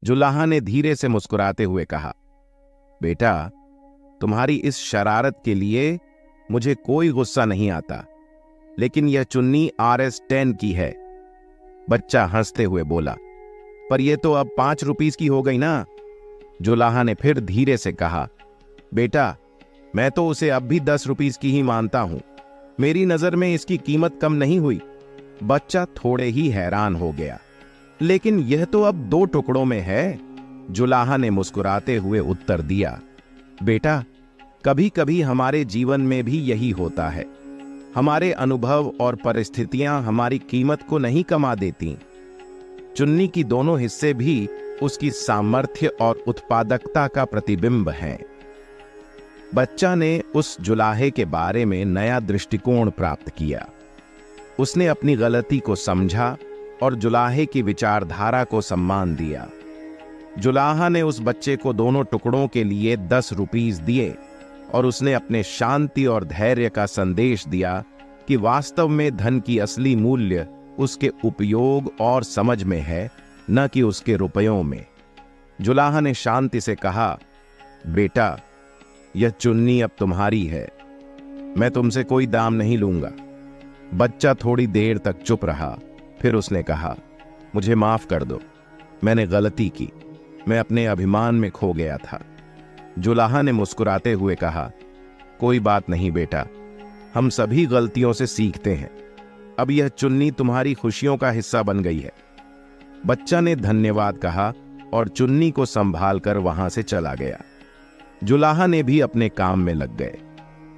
जुलाहा ने धीरे से मुस्कुराते हुए कहा, बेटा, तुम्हारी इस शरारत के लिए मुझे कोई गुस्सा नहीं आता, लेकिन यह चुन्नी RS10 की है। बच्चा हंसते हुए बोला, पर यह तो अब 5 रुपीस की हो गई ना। जुलाहा ने फिर धीरे से कहा, बेटा, मैं तो उसे अब भी 10 रुपीस की ही मानता हूं। मेरी नजर में इसकी कीमत कम नहीं हुई। बच्चा थोड़े ही हैरान हो गया। लेकिन यह तो अब 2 टुकड़ों में है। जुलाहा ने मुस्कुराते हुए उत्तर दिया, बेटा, कभी कभी हमारे जीवन में भी यही होता है। हमारे अनुभव और परिस्थितियां हमारी कीमत को नहीं कमा देती। चुन्नी की दोनों हिस्से भी उसकी सामर्थ्य और उत्पादकता का प्रतिबिंब हैं। बच्चा ने उस जुलाहे के बारे में नया दृष्टिकोण प्राप्त किया। उसने अपनी गलती को समझा और जुलाहे की विचारधारा को सम्मान दिया। जुलाहा ने उस बच्चे को दोनों टुकड़ों के लिए 10 रुपीस दिए और उसने अपने शांति और धैर्य का संदेश दिया कि वास्तव में धन की असली मूल्य उसके उपयोग और समझ में है, न कि उसके रुपयों में। जुलाहा ने शांति से कहा, बेटा, यह चुन्नी अब तुम्हारी है। मैं तुमसे कोई दाम नहीं लूंगा। बच्चा थोड़ी देर तक चुप रहा। फिर उसने कहा, मुझे माफ कर दो, मैंने गलती की। मैं अपने अभिमान में खो गया था। जुलाहा ने मुस्कुराते हुए कहा, कोई बात नहीं बेटा, हम सभी गलतियों से सीखते हैं। अब यह चुन्नी तुम्हारी खुशियों का हिस्सा बन गई है। बच्चा ने धन्यवाद कहा और चुन्नी को संभालकर वहां से चला गया। जुलाहा ने भी अपने काम में लग गए,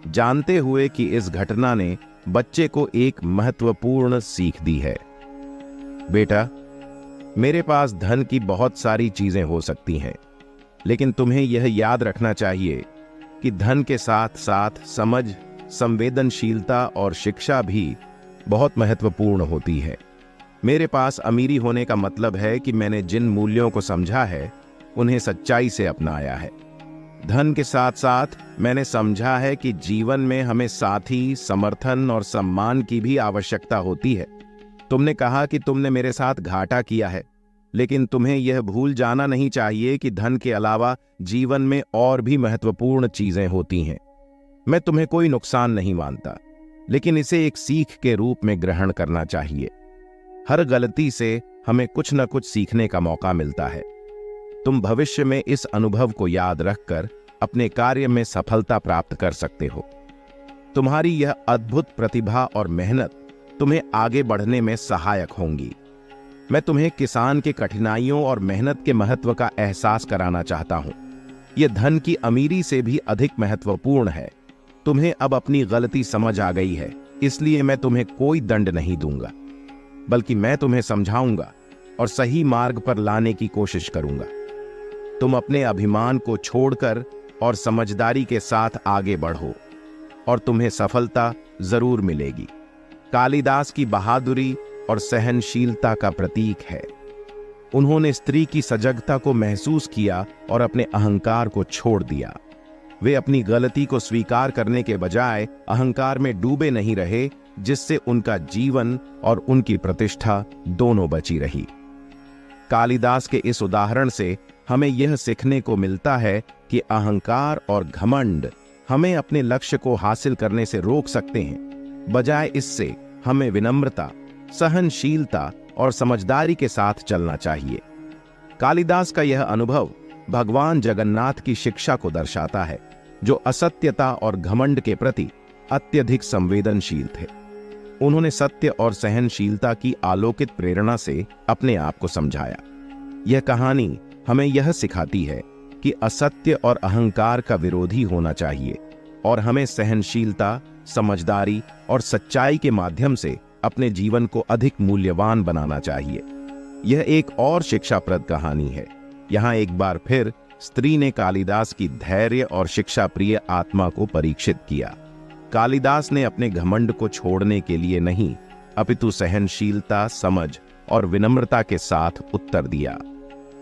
जानते हुए कि इस घटना ने बच्चे को एक महत्वपूर्ण सीख दी है। बेटा, मेरे पास धन की बहुत सारी चीजें हो सकती हैं, लेकिन तुम्हें यह याद रखना चाहिए कि धन के साथ साथ समझ, संवेदनशीलता और शिक्षा भी बहुत महत्वपूर्ण होती है। मेरे पास अमीरी होने का मतलब है कि मैंने जिन मूल्यों को समझा है उन्हें सच्चाई से अपनाया है। धन के साथ साथ मैंने समझा है कि जीवन में हमें साथी, समर्थन और सम्मान की भी आवश्यकता होती है। तुमने कहा कि तुमने मेरे साथ घाटा किया है, लेकिन तुम्हें यह भूल जाना नहीं चाहिए कि धन के अलावा जीवन में और भी महत्वपूर्ण चीजें होती हैं। मैं तुम्हें कोई नुकसान नहीं मानता, लेकिन इसे एक सीख के रूप में ग्रहण करना चाहिए। हर गलती से हमें कुछ न कुछ सीखने का मौका मिलता है। तुम भविष्य में इस अनुभव को याद रखकर अपने कार्य में सफलता प्राप्त कर सकते हो। तुम्हारी यह अद्भुत प्रतिभा और मेहनत तुम्हें आगे बढ़ने में सहायक होंगी। मैं तुम्हें किसान के कठिनाइयों और मेहनत के महत्व का एहसास कराना चाहता हूं। यह धन की अमीरी से भी अधिक महत्वपूर्ण है। तुम्हें अब अपनी गलती समझ आ गई है, इसलिए मैं तुम्हें कोई दंड नहीं दूंगा, बल्कि मैं तुम्हें समझाऊंगा और सही मार्ग पर लाने की कोशिश करूंगा। तुम अपने अभिमान को छोड़कर और समझदारी के साथ आगे बढ़ो और तुम्हें सफलता जरूर मिलेगी। कालिदास की बहादुरी और सहनशीलता का प्रतीक है। उन्होंने स्त्री की सजगता को महसूस किया और अपने अहंकार को छोड़ दिया। वे अपनी गलती को स्वीकार करने के बजाय अहंकार में डूबे नहीं रहे, जिससे उनका जीवन और उनकी प्रतिष्ठा दोनों बची रही। कालिदास के इस उदाहरण से हमें यह सीखने को मिलता है कि अहंकार और घमंड हमें अपने लक्ष्य को हासिल करने से रोक सकते हैं। बजाय इससे हमें विनम्रता, सहनशीलता और समझदारी के साथ चलना चाहिए। कालिदास का यह अनुभव भगवान जगन्नाथ की शिक्षा को दर्शाता है, जो असत्यता और घमंड के प्रति अत्यधिक संवेदनशील थे। उन्होंने सत्य और सहनशीलता की अलौकिक प्रेरणा से अपने आप को समझाया। यह कहानी हमें यह सिखाती है कि असत्य और अहंकार का विरोधी होना चाहिए और हमें सहनशीलता, समझदारी और सच्चाई के माध्यम से अपने जीवन को अधिक मूल्यवान बनाना चाहिए। यह एक और शिक्षाप्रद कहानी है। यहाँ एक बार फिर स्त्री ने कालिदास की धैर्य और शिक्षा प्रिय आत्मा को परीक्षित किया। कालिदास ने अपने घमंड को छोड़ने के लिए नहीं, अपितु सहनशीलता, समझ और विनम्रता के साथ उत्तर दिया।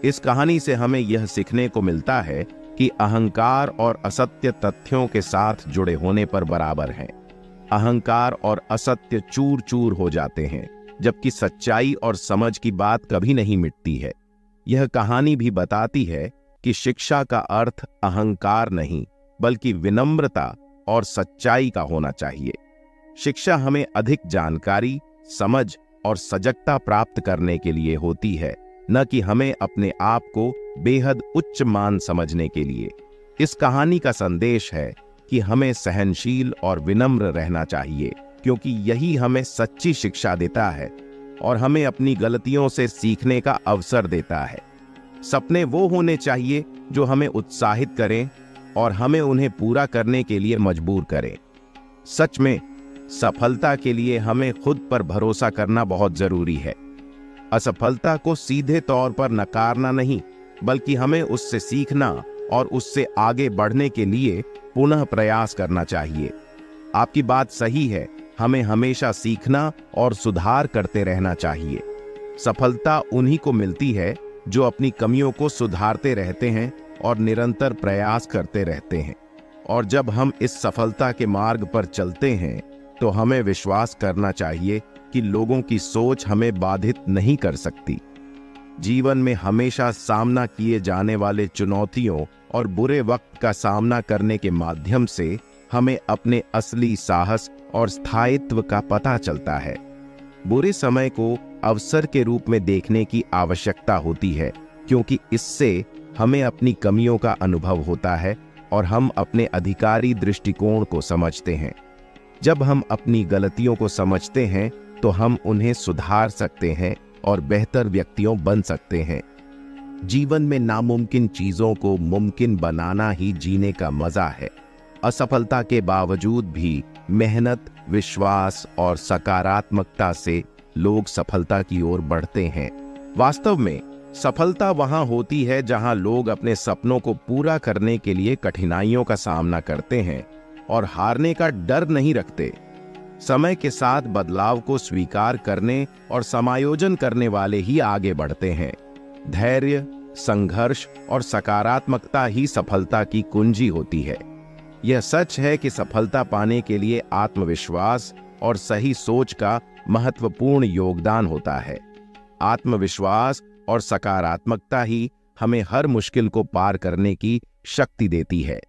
इस कहानी से हमें यह सीखने को मिलता है कि अहंकार और असत्य तथ्यों के साथ जुड़े होने पर बराबर हैं। अहंकार और असत्य चूर चूर हो जाते हैं, जबकि सच्चाई और समझ की बात कभी नहीं मिटती है। यह कहानी भी बताती है कि शिक्षा का अर्थ अहंकार नहीं बल्कि विनम्रता और सच्चाई का होना चाहिए। शिक्षा हमें अधिक जानकारी, समझ और सजगता प्राप्त करने के लिए होती है, न कि हमें अपने आप को बेहद उच्च मान समझने के लिए। इस कहानी का संदेश है कि हमें सहनशील और विनम्र रहना चाहिए, क्योंकि यही हमें सच्ची शिक्षा देता है और हमें अपनी गलतियों से सीखने का अवसर देता है। सपने वो होने चाहिए जो हमें उत्साहित करें और हमें उन्हें पूरा करने के लिए मजबूर करें। सच में सफलता के लिए हमें खुद पर भरोसा करना बहुत जरूरी है। असफलता को सीधे तौर पर नकारना नहीं, बल्कि हमें उससे सीखना और उससे आगे बढ़ने के लिए पुनः प्रयास करना चाहिए। आपकी बात सही है, हमें हमेशा सीखना और सुधार करते रहना चाहिए। सफलता उन्हीं को मिलती है जो अपनी कमियों को सुधारते रहते हैं और निरंतर प्रयास करते रहते हैं। और जब हम इस सफलता के मार्ग पर चलते हैं तो हमें विश्वास करना चाहिए कि लोगों की सोच हमें बाधित नहीं कर सकती। जीवन में हमेशा सामना किए जाने वाले चुनौतियों और बुरे वक्त का सामना करने के माध्यम से हमें अपने असली साहस और स्थायित्व का पता चलता है। बुरे समय को अवसर के रूप में देखने की आवश्यकता होती है, क्योंकि इससे हमें अपनी कमियों का अनुभव होता है और हम अपने अधिकारी दृष्टिकोण को समझते हैं। जब हम अपनी गलतियों को समझते हैं तो हम उन्हें सुधार सकते हैं और बेहतर व्यक्तियों बन सकते हैं। जीवन में नामुमकिन चीजों को मुमकिन बनाना ही जीने का मजा है। असफलता के बावजूद भी मेहनत, विश्वास और सकारात्मकता से लोग सफलता की ओर बढ़ते हैं। वास्तव में सफलता वहां होती है जहां लोग अपने सपनों को पूरा करने के लिए कठिनाइयों का सामना करते हैं और हारने का डर नहीं रखते। समय के साथ बदलाव को स्वीकार करने और समायोजन करने वाले ही आगे बढ़ते हैं। धैर्य, संघर्ष और सकारात्मकता ही सफलता की कुंजी होती है। यह सच है कि सफलता पाने के लिए आत्मविश्वास और सही सोच का महत्वपूर्ण योगदान होता है। आत्मविश्वास और सकारात्मकता ही हमें हर मुश्किल को पार करने की शक्ति देती है।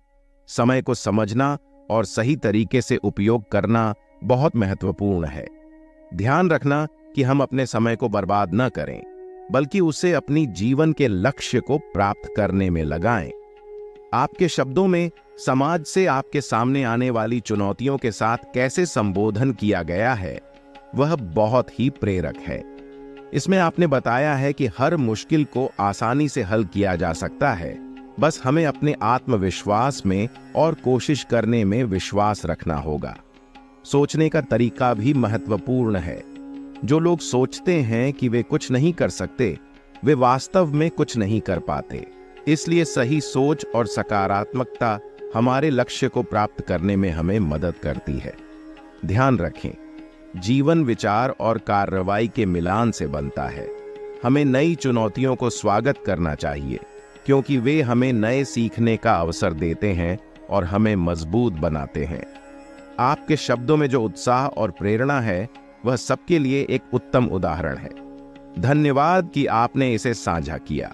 समय को समझना और सही तरीके से उपयोग करना बहुत महत्वपूर्ण है। ध्यान रखना कि हम अपने समय को बर्बाद न करें, बल्कि उसे अपनी जीवन के लक्ष्य को प्राप्त करने में लगाएं। आपके शब्दों में समाज से आपके सामने आने वाली चुनौतियों के साथ कैसे संबोधन किया गया है, वह बहुत ही प्रेरक है। इसमें आपने बताया है कि हर मुश्किल को आसानी से हल किया जा सकता है, बस हमें अपने आत्मविश्वास में और कोशिश करने में विश्वास रखना होगा। सोचने का तरीका भी महत्वपूर्ण है। जो लोग सोचते हैं कि वे कुछ नहीं कर सकते, वे वास्तव में कुछ नहीं कर पाते। इसलिए सही सोच और सकारात्मकता हमारे लक्ष्य को प्राप्त करने में हमें मदद करती है। ध्यान रखें, जीवन विचार और कार्रवाई के मिलान से बनता है। हमें नई चुनौतियों को स्वागत करना चाहिए, क्योंकि वे हमें नए सीखने का अवसर देते हैं और हमें मजबूत बनाते हैं। आपके शब्दों में जो उत्साह और प्रेरणा है, वह सबके लिए एक उत्तम उदाहरण है। धन्यवाद कि आपने इसे साझा किया।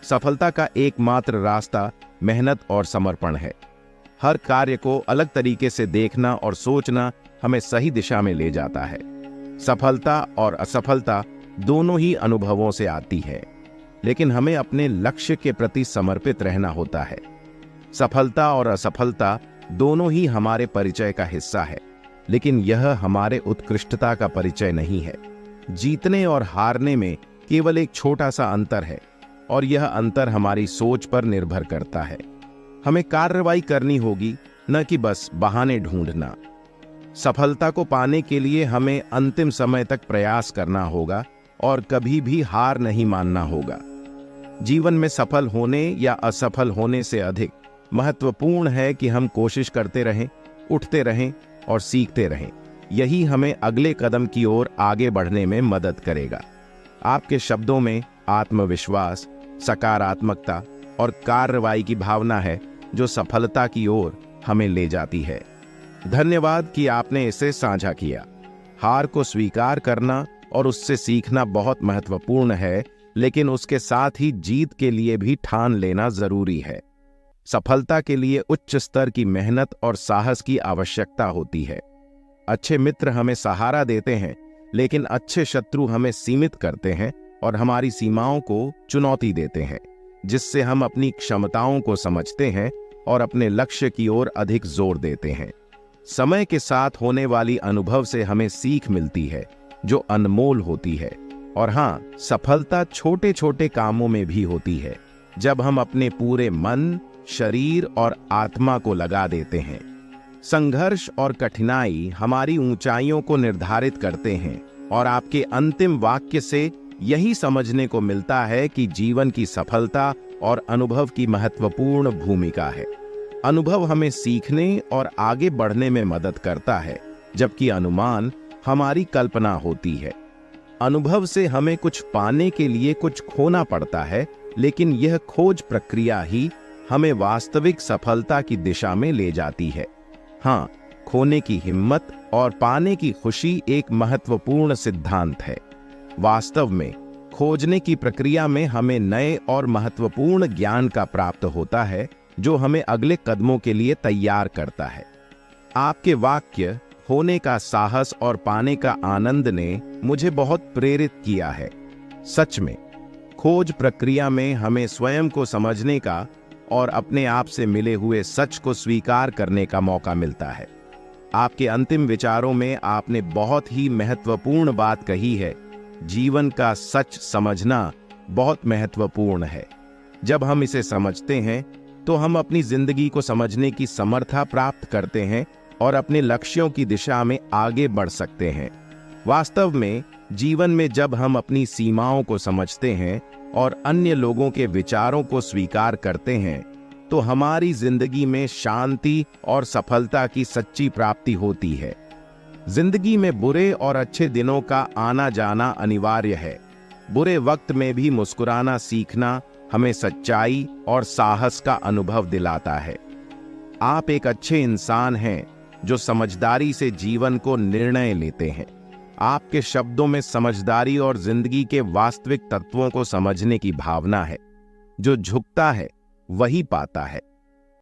सफलता का एकमात्र रास्ता मेहनत और समर्पण है। हर कार्य को अलग तरीके से देखना और सोचना हमें सही दिशा में ले जाता है। सफलता और असफलता दोनों ही अनुभवों से आती है, लेकिन हमें अपने लक्ष्य के प्रति समर्पित रहना होता है। सफलता और असफलता दोनों ही हमारे परिचय का हिस्सा है, लेकिन यह हमारे उत्कृष्टता का परिचय नहीं है। जीतने और हारने में केवल एक छोटा सा अंतर है, और यह अंतर हमारी सोच पर निर्भर करता है। हमें कार्रवाई करनी होगी, न कि बस बहाने ढूंढना। सफलता को पाने के लिए हमें अंतिम समय तक प्रयास करना होगा और कभी भी हार नहीं मानना होगा। जीवन में सफल होने या असफल होने से अधिक महत्वपूर्ण है कि हम कोशिश करते रहें, उठते रहें और सीखते रहें। यही हमें अगले कदम की ओर आगे बढ़ने में मदद करेगा। आपके शब्दों में आत्मविश्वास, सकारात्मकता और कार्रवाई की भावना है, जो सफलता की ओर हमें ले जाती है। धन्यवाद कि आपने इसे साझा किया। हार को स्वीकार करना और उससे सीखना बहुत महत्वपूर्ण है, लेकिन उसके साथ ही जीत के लिए भी ठान लेना जरूरी है। सफलता के लिए उच्च स्तर की मेहनत और साहस की आवश्यकता होती है। अच्छे मित्र हमें सहारा देते हैं, लेकिन अच्छे शत्रु हमें सीमित करते हैं और हमारी सीमाओं को चुनौती देते हैं, जिससे हम अपनी क्षमताओं को समझते हैं और अपने लक्ष्य की ओर अधिक जोर देते हैं। समय के साथ होने वाली अनुभव से हमें सीख मिलती है, जो अनमोल होती है। और हाँ, सफलता छोटे छोटे कामों में भी होती है, जब हम अपने पूरे मन, शरीर और आत्मा को लगा देते हैं। संघर्ष और कठिनाई हमारी ऊंचाइयों को निर्धारित करते हैं, और आपके अंतिम वाक्य से यही समझने को मिलता है कि जीवन की सफलता और अनुभव की महत्वपूर्ण भूमिका है। अनुभव हमें सीखने और आगे बढ़ने में मदद करता है, जबकि अनुमान हमारी कल्पना होती है। अनुभव से हमें कुछ पाने के लिए कुछ खोना पड़ता है, लेकिन यह खोज प्रक्रिया ही हमें वास्तविक सफलता की दिशा में ले जाती है। हाँ, खोने की हिम्मत और पाने की खुशी एक महत्वपूर्ण सिद्धांत है। वास्तव में खोजने की प्रक्रिया में हमें नए और महत्वपूर्ण ज्ञान का प्राप्त होता है, जो हमें अगले कदमों के लिए तैयार करता है। आपके वाक्य होने का साहस और पाने का आनंद ने मुझे बहुत प्रेरित किया है। सच में, खोज प्रक्रिया में हमें स्वयं को समझने का और अपने आप से मिले हुए सच को स्वीकार करने का मौका मिलता है। आपके अंतिम विचारों में आपने बहुत ही महत्वपूर्ण बात कही है। जीवन का सच समझना बहुत महत्वपूर्ण है। जब हम इसे समझते हैं, तो हम अपनी जिंदगी को समझने की समर्था प्राप्त करते हैं और अपने लक्ष्यों की दिशा में आगे बढ़ सकते हैं। वास्तव में जीवन में जब हम अपनी सीमाओं को समझते हैं और अन्य लोगों के विचारों को स्वीकार करते हैं, तो हमारी जिंदगी में शांति और सफलता की सच्ची प्राप्ति होती है। जिंदगी में बुरे और अच्छे दिनों का आना जाना अनिवार्य है। बुरे वक्त में भी मुस्कुराना सीखना हमें सच्चाई और साहस का अनुभव दिलाता है। आप एक अच्छे इंसान हैं, जो समझदारी से जीवन को निर्णय लेते हैं। आपके शब्दों में समझदारी और जिंदगी के वास्तविक तत्वों को समझने की भावना है। जो झुकता है वही पाता है।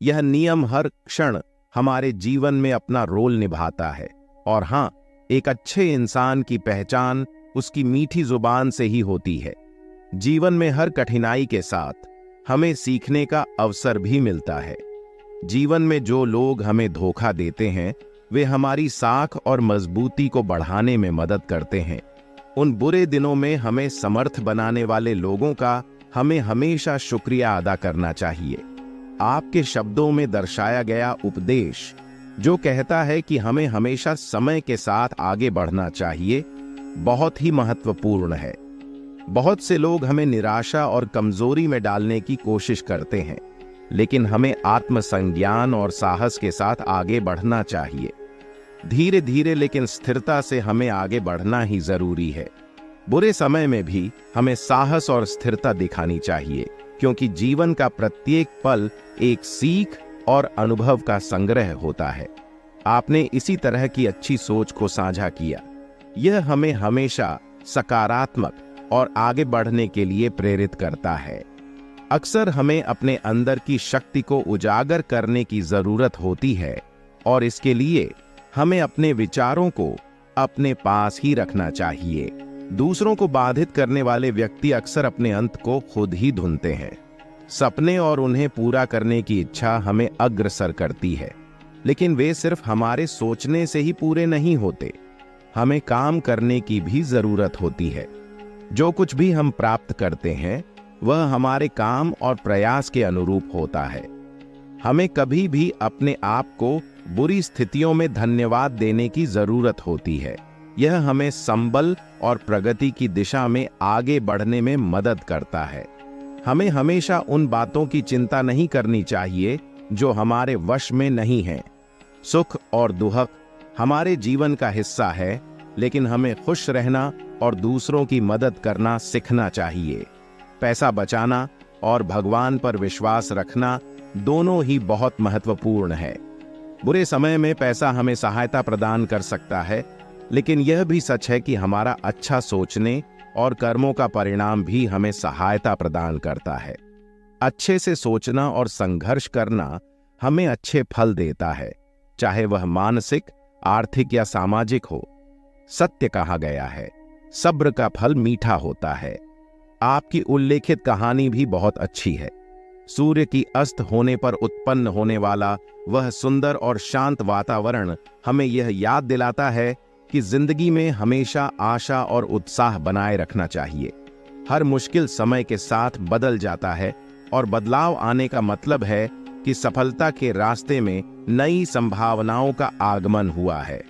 यह नियम हर क्षण हमारे जीवन में अपना रोल निभाता है। और हाँ, एक अच्छे इंसान की पहचान उसकी मीठी जुबान से ही होती है। जीवन में हर कठिनाई के साथ हमें सीखने का अवसर भी मिलता है। जीवन में जो लोग हमें धोखा देते हैं, वे हमारी साख और मजबूती को बढ़ाने में मदद करते हैं। उन बुरे दिनों में हमें समर्थ बनाने वाले लोगों का हमें हमेशा शुक्रिया अदा करना चाहिए। आपके शब्दों में दर्शाया गया उपदेश, जो कहता है कि हमें हमेशा समय के साथ आगे बढ़ना चाहिए, बहुत ही महत्वपूर्ण है। बहुत से लोग हमें निराशा और कमजोरी में डालने की कोशिश करते हैं, लेकिन हमें आत्मसंज्ञान और साहस के साथ आगे बढ़ना चाहिए। धीरे धीरे लेकिन स्थिरता से हमें आगे बढ़ना ही जरूरी है। बुरे समय में भी हमें साहस और स्थिरता दिखानी चाहिए, क्योंकि जीवन का प्रत्येक पल एक सीख और अनुभव का संग्रह होता है। आपने इसी तरह की अच्छी सोच को साझा किया। यह हमें हमेशा सकारात्मक और आगे बढ़ने के लिए प्रेरित करता है। अक्सर हमें अपने अंदर की शक्ति को उजागर करने की जरूरत होती है, और इसके लिए हमें अपने विचारों को अपने पास ही रखना चाहिए। दूसरों को बाधित करने वाले व्यक्ति अक्सर अपने अंत को खुद ही ढूंढते हैं। सपने और उन्हें पूरा करने की इच्छा हमें अग्रसर करती है, लेकिन वे सिर्फ हमारे सोचने से ही पूरे नहीं होते। हमें काम करने की भी जरूरत होती है। जो कुछ भी हम प्राप्त करते हैं, वह हमारे काम और प्रयास के अनुरूप होता है। हमें कभी भी अपने आप को बुरी स्थितियों में धन्यवाद देने की जरूरत होती है। यह हमें संबल और प्रगति की दिशा में आगे बढ़ने में मदद करता है। हमें हमेशा उन बातों की चिंता नहीं करनी चाहिए जो हमारे वश में नहीं हैं। सुख और दुख हमारे जीवन का हिस्सा है, लेकिन हमें खुश रहना और दूसरों की मदद करना सीखना चाहिए। पैसा बचाना और भगवान पर विश्वास रखना दोनों ही बहुत महत्वपूर्ण है। बुरे समय में पैसा हमें सहायता प्रदान कर सकता है, लेकिन यह भी सच है कि हमारा अच्छा सोचने और कर्मों का परिणाम भी हमें सहायता प्रदान करता है। अच्छे से सोचना और संघर्ष करना हमें अच्छे फल देता है, चाहे वह मानसिक, आर्थिक या सामाजिक हो। सत्य कहा गया है, सब्र का फल मीठा होता है। आपकी उल्लेखित कहानी भी बहुत अच्छी है। सूर्य की अस्त होने पर उत्पन्न होने वाला वह सुंदर और शांत वातावरण हमें यह याद दिलाता है कि जिंदगी में हमेशा आशा और उत्साह बनाए रखना चाहिए। हर मुश्किल समय के साथ बदल जाता है और बदलाव आने का मतलब है कि सफलता के रास्ते में नई संभावनाओं का आगमन हुआ है।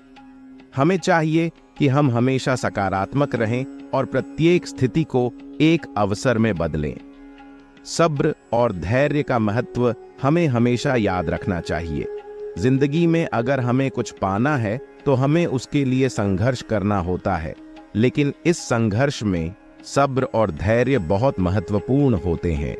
हमें चाहिए कि हम हमेशा सकारात्मक रहें और प्रत्येक स्थिति को एक अवसर में बदलें। सब्र और धैर्य का महत्व हमें हमेशा याद रखना चाहिए। जिंदगी में अगर हमें कुछ पाना है तो हमें उसके लिए संघर्ष करना होता है, लेकिन इस संघर्ष में सब्र और धैर्य बहुत महत्वपूर्ण होते हैं।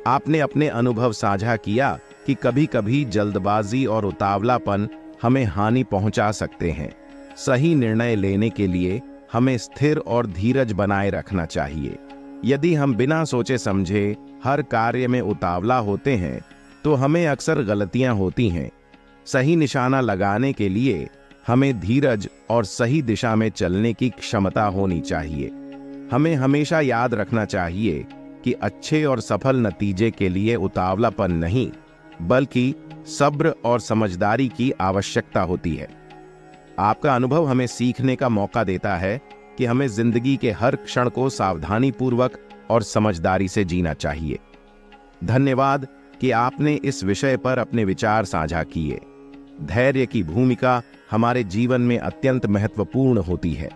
आपने अपने अनुभव साझा किया कि कभी-कभी जल्दबाजी और उतावलापन हमें हानि पहुंचा सकते हैं। सही निर्णय लेने के लिए हमें स्थिर और धीरज बनाए रखना चाहिए। यदि हम बिना सोचे समझे हर कार्य में उतावला होते हैं तो हमें अक्सर गलतियां होती हैं। सही निशाना लगाने के लिए हमें धीरज और सही दिशा में चलने की क्षमता होनी चाहिए। हमें हमेशा याद रखना चाहिए कि अच्छे और सफल नतीजे के लिए उतावलापन नहीं, बल्कि सब्र और समझदारी की आवश्यकता होती है। आपका अनुभव हमें सीखने का मौका देता है कि हमें जिंदगी के हर क्षण को सावधानीपूर्वक और समझदारी से जीना चाहिए। धन्यवाद कि आपने इस विषय पर अपने विचार साझा किए। धैर्य की भूमिका हमारे जीवन में अत्यंत महत्वपूर्ण होती है।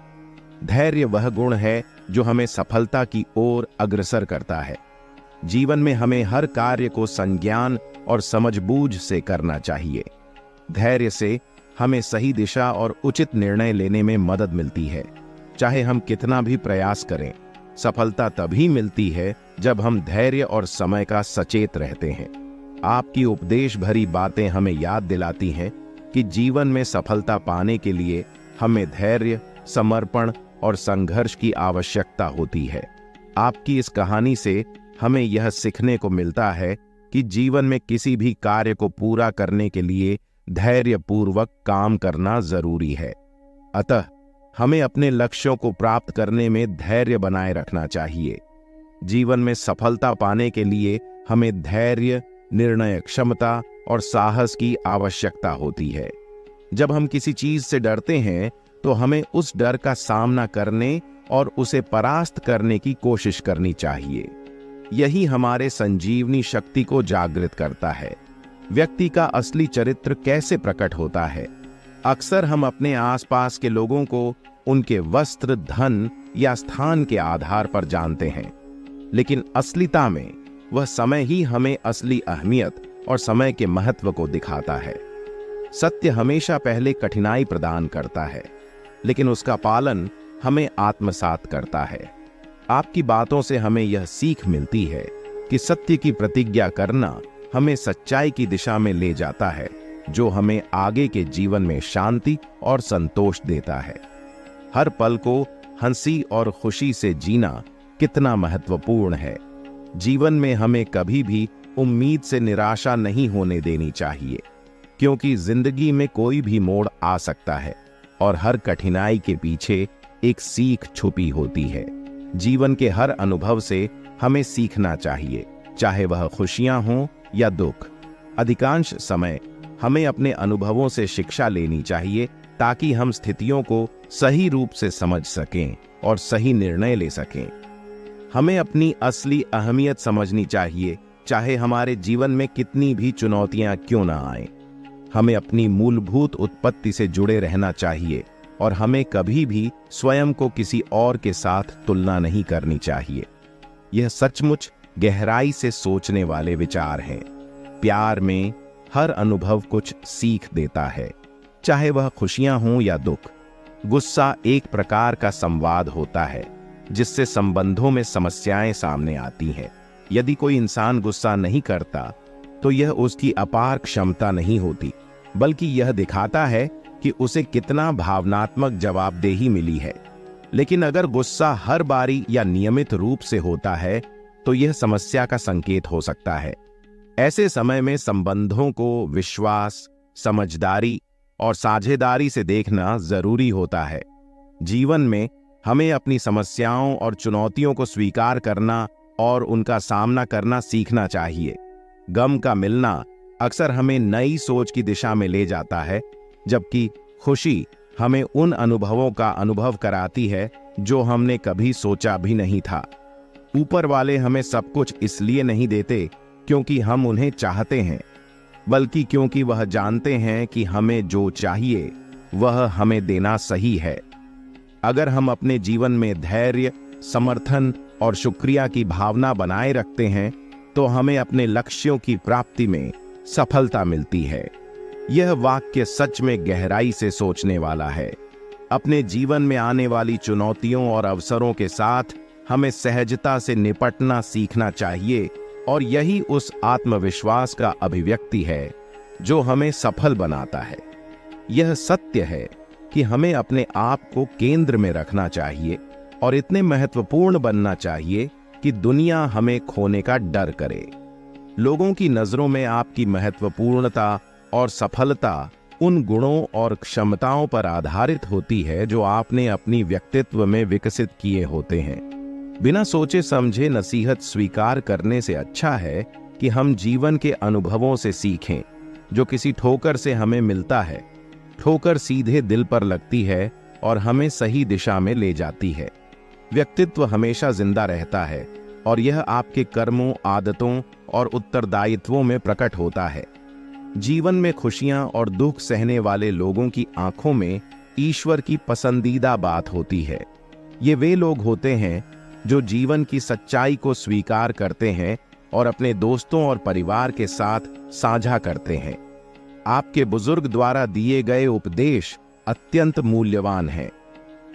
धैर्य वह गुण है जो हमें सफलता की ओर अग्रसर करता है। जीवन में हमें हर कार्य को संज्ञान और समझबूझ से करना चाहिए। धैर्य से हमें सही दिशा और उचित निर्णय लेने में मदद मिलती है। चाहे हम कितना भी प्रयास करें, सफलता तभी मिलती है जब हम धैर्य और समय का सचेत रहते हैं। आपकी उपदेश भरी बातें हमें याद दिलाती हैं कि जीवन में सफलता पाने के लिए हमें धैर्य, समर्पण और संघर्ष की आवश्यकता होती है। आपकी इस कहानी से हमें यह सीखने को मिलता है कि जीवन में किसी भी कार्य को पूरा करने के लिए धैर्यपूर्वक काम करना जरूरी है। अतः हमें अपने लक्ष्यों को प्राप्त करने में धैर्य बनाए रखना चाहिए। जीवन में सफलता पाने के लिए हमें धैर्य, निर्णय क्षमता और साहस की आवश्यकता होती है। जब हम किसी चीज से डरते हैं तो हमें उस डर का सामना करने और उसे परास्त करने की कोशिश करनी चाहिए। यही हमारे संजीवनी शक्ति को जागृत करता है। व्यक्ति का असली चरित्र कैसे प्रकट होता है? अक्सर हम अपने आसपास के लोगों को उनके वस्त्र, धन या स्थान के आधार पर जानते हैं, लेकिन असलियता में वह समय ही हमें असली अहमियत और समय के महत्व को दिखाता है। सत्य हमेशा पहले कठिनाई प्रदान करता है, लेकिन उसका पालन हमें आत्मसात करता है। आपकी बातों से हमें यह सीख मिलती है कि सत्य की प्रतिज्ञा करना हमें सच्चाई की दिशा में ले जाता है, जो हमें आगे के जीवन में शांति और संतोष देता है। हर पल को हंसी और खुशी से जीना कितना महत्वपूर्ण है। जीवन में हमें कभी भी उम्मीद से निराशा नहीं होने देनी चाहिए, क्योंकि जिंदगी में कोई भी मोड़ आ सकता है और हर कठिनाई के पीछे एक सीख छुपी होती है। जीवन के हर अनुभव से हमें सीखना चाहिए, चाहे वह खुशियां हों या दुख। अधिकांश समय हमें अपने अनुभवों से शिक्षा लेनी चाहिए ताकि हम स्थितियों को सही रूप से समझ सकें और सही निर्णय ले सकें। हमें अपनी असली अहमियत समझनी चाहिए, चाहे हमारे जीवन में कितनी भी चुनौतियां क्यों ना आएं। हमें अपनी मूलभूत उत्पत्ति से जुड़े रहना चाहिए और हमें कभी भी स्वयं को किसी और के साथ तुलना नहीं करनी चाहिए। यह सचमुच गहराई से सोचने वाले विचार हैं। प्यार में हर अनुभव कुछ सीख देता है, चाहे वह खुशियां हों या दुख। गुस्सा एक प्रकार का संवाद होता है जिससे संबंधों में समस्याएं सामने आती हैं। यदि कोई इंसान गुस्सा नहीं करता तो यह उसकी अपार क्षमता नहीं होती, बल्कि यह दिखाता है कि उसे कितना भावनात्मक जवाबदेही मिली है। लेकिन अगर गुस्सा हर बारी या नियमित रूप से होता है तो यह समस्या का संकेत हो सकता है। ऐसे समय में संबंधों को विश्वास, समझदारी और साझेदारी से देखना जरूरी होता है। जीवन में हमें अपनी समस्याओं और चुनौतियों को स्वीकार करना और उनका सामना करना सीखना चाहिए। गम का मिलना अक्सर हमें नई सोच की दिशा में ले जाता है, जबकि खुशी हमें उन अनुभवों का अनुभव कराती है जो हमने कभी सोचा भी नहीं था। ऊपर वाले हमें सब कुछ इसलिए नहीं देते क्योंकि हम उन्हें चाहते हैं, बल्कि क्योंकि वह जानते हैं कि हमें जो चाहिए वह हमें देना सही है। अगर हम अपने जीवन में धैर्य, समर्थन और शुक्रिया की भावना बनाए रखते हैं तो हमें अपने लक्ष्यों की प्राप्ति में सफलता मिलती है। यह वाक्य सच में गहराई से सोचने वाला है। अपने जीवन में आने वाली चुनौतियों और अवसरों के साथ हमें सहजता से निपटना सीखना चाहिए और यही उस आत्मविश्वास का अभिव्यक्ति है जो हमें सफल बनाता है। यह सत्य है कि हमें अपने आप को केंद्र में रखना चाहिए और इतने महत्वपूर्ण बनना चाहिए कि दुनिया हमें खोने का डर करे। लोगों की नजरों में आपकी महत्वपूर्णता और सफलता उन गुणों और क्षमताओं पर आधारित होती है जो आपने अपनी व्यक्तित्व में विकसित किए होते हैं। बिना सोचे समझे नसीहत स्वीकार करने से अच्छा है कि हम जीवन के अनुभवों से सीखें जो किसी ठोकर से हमें मिलता है। ठोकर सीधे दिल पर लगती है और हमें सही दिशा में ले जाती है। व्यक्तित्व हमेशा जिंदा रहता है और यह आपके कर्मों, आदतों और उत्तरदायित्वों में प्रकट होता है। जीवन में खुशियां और दुख सहने वाले लोगों की आंखों में ईश्वर की पसंदीदा बात होती है। ये वे लोग होते हैं जो जीवन की सच्चाई को स्वीकार करते हैं और अपने दोस्तों और परिवार के साथ साझा करते हैं। आपके बुजुर्ग द्वारा दिए गए उपदेश अत्यंत मूल्यवान हैं।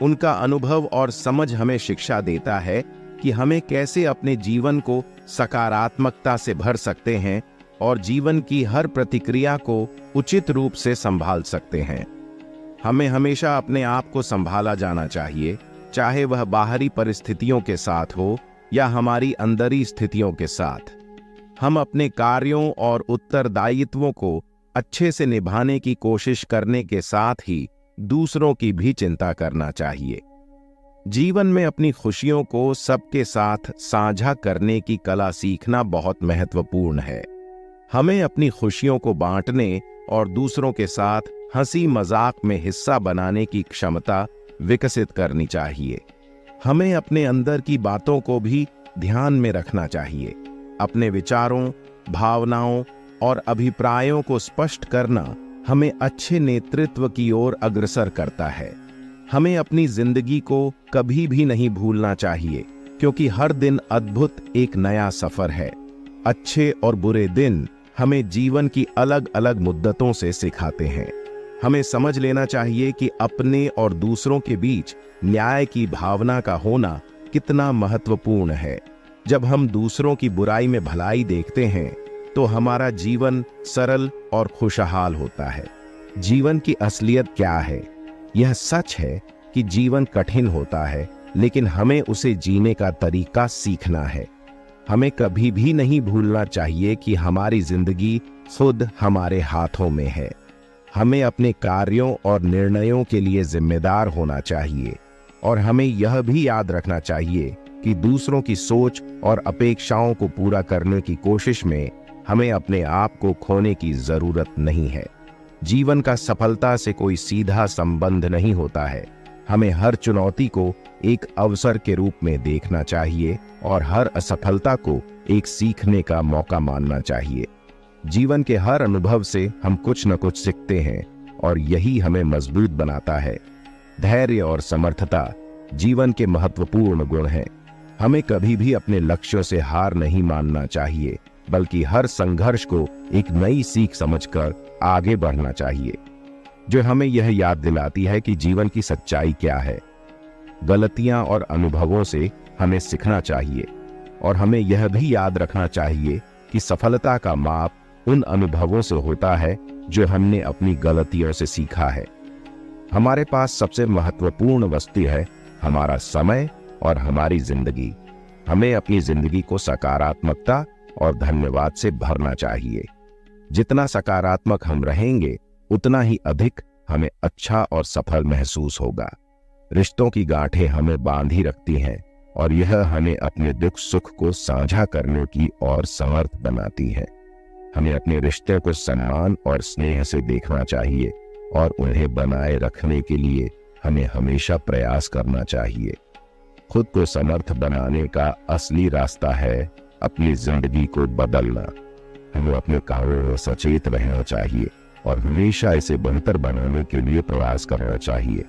उनका अनुभव और समझ हमें शिक्षा देता है कि हमें कैसे अपने जीवन को सकारात्मकता से भर सकते हैं और जीवन की हर प्रतिक्रिया को उचित रूप से संभाल सकते हैं। हमें हमेशा अपने आप को संभाला जाना चाहिए, चाहे वह बाहरी परिस्थितियों के साथ हो या हमारी अंदरी स्थितियों के साथ। हम अपने कार्यों और उत्तरदायित्वों को अच्छे से निभाने की कोशिश करने के साथ ही दूसरों की भी चिंता करना चाहिए। जीवन में अपनी खुशियों को सबके साथ साझा करने की कला सीखना बहुत महत्वपूर्ण है। हमें अपनी खुशियों को बांटने और दूसरों के साथ हंसी मजाक में हिस्सा बनाने की क्षमता विकसित करनी चाहिए। हमें अपने अंदर की बातों को भी ध्यान में रखना चाहिए। अपने विचारों, भावनाओं और अभिप्रायों को स्पष्ट करना हमें अच्छे नेतृत्व की ओर अग्रसर करता है। हमें अपनी जिंदगी को कभी भी नहीं भूलना चाहिए, क्योंकि हर दिन अद्भुत एक नया सफर है। अच्छे और बुरे दिन हमें जीवन की अलग अलग मुद्दतों से सिखाते हैं। हमें समझ लेना चाहिए कि अपने और दूसरों के बीच न्याय की भावना का होना कितना महत्वपूर्ण है। जब हम दूसरों की बुराई में भलाई देखते हैं तो हमारा जीवन सरल और खुशहाल होता है। जीवन की असलियत क्या है? यह सच है कि जीवन कठिन होता है, लेकिन हमें उसे जीने का तरीका सीखना है। हमें कभी भी नहीं भूलना चाहिए कि हमारी जिंदगी खुद हमारे हाथों में है। हमें अपने कार्यों और निर्णयों के लिए जिम्मेदार होना चाहिए और हमें यह भी याद रखना चाहिए कि दूसरों की सोच और अपेक्षाओं को पूरा करने की कोशिश में हमें अपने आप को खोने की जरूरत नहीं है। जीवन का सफलता से कोई सीधा संबंध नहीं होता है। हमें हर चुनौती को एक अवसर के रूप में देखना चाहिए और हर असफलता को एक सीखने का मौका मानना चाहिए। जीवन के हर अनुभव से हम कुछ न कुछ सीखते हैं और यही हमें मजबूत बनाता है। धैर्य और समर्थता जीवन के महत्वपूर्ण गुण हैं। हमें कभी भी अपने लक्ष्यों से हार नहीं मानना चाहिए, बल्कि हर संघर्ष को एक नई सीख समझकर आगे बढ़ना चाहिए, जो हमें यह याद दिलाती है कि जीवन की सच्चाई क्या है। गलतियां और अनुभवों से हमें सीखना चाहिए और हमें यह भी याद रखना चाहिए कि सफलता का माप उन अनुभवों से होता है जो हमने अपनी गलतियों से सीखा है। हमारे पास सबसे महत्वपूर्ण वस्तु है हमारा समय और हमारी जिंदगी। हमें अपनी जिंदगी को सकारात्मकता और धन्यवाद से भरना चाहिए। जितना सकारात्मक हम रहेंगे उतना ही अधिक हमें अच्छा और सफल महसूस होगा। रिश्तों की गांठें हमें बांधी रखती हैं और यह हमें अपने दुख सुख को साझा करने की और समर्थ बनाती है। हमें अपने रिश्ते को सम्मान और स्नेह से देखना चाहिए और उन्हें बनाए रखने के लिए हमें हमेशा प्रयास करना चाहिए। खुद को समर्थ बनाने का असली रास्ता है अपनी जिंदगी को बदलना। हमें अपने कार्यों में सचेत रहना चाहिए और हमेशा इसे बेहतर बनाने के लिए प्रयास करना चाहिए।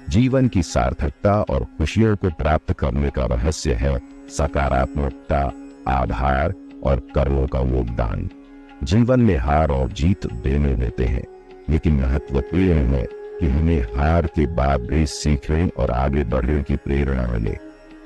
जीवन की सार्थकता और खुशियों को प्राप्त करने का रहस्य है सकारात्मकता, आधार और कर्मों का योगदान। जीवन में हार और जीत देने देते हैं, लेकिन महत्वपूर्ण है कि हमें हार के बाद भी सीखने और आगे बढ़ने की प्रेरणा मिले।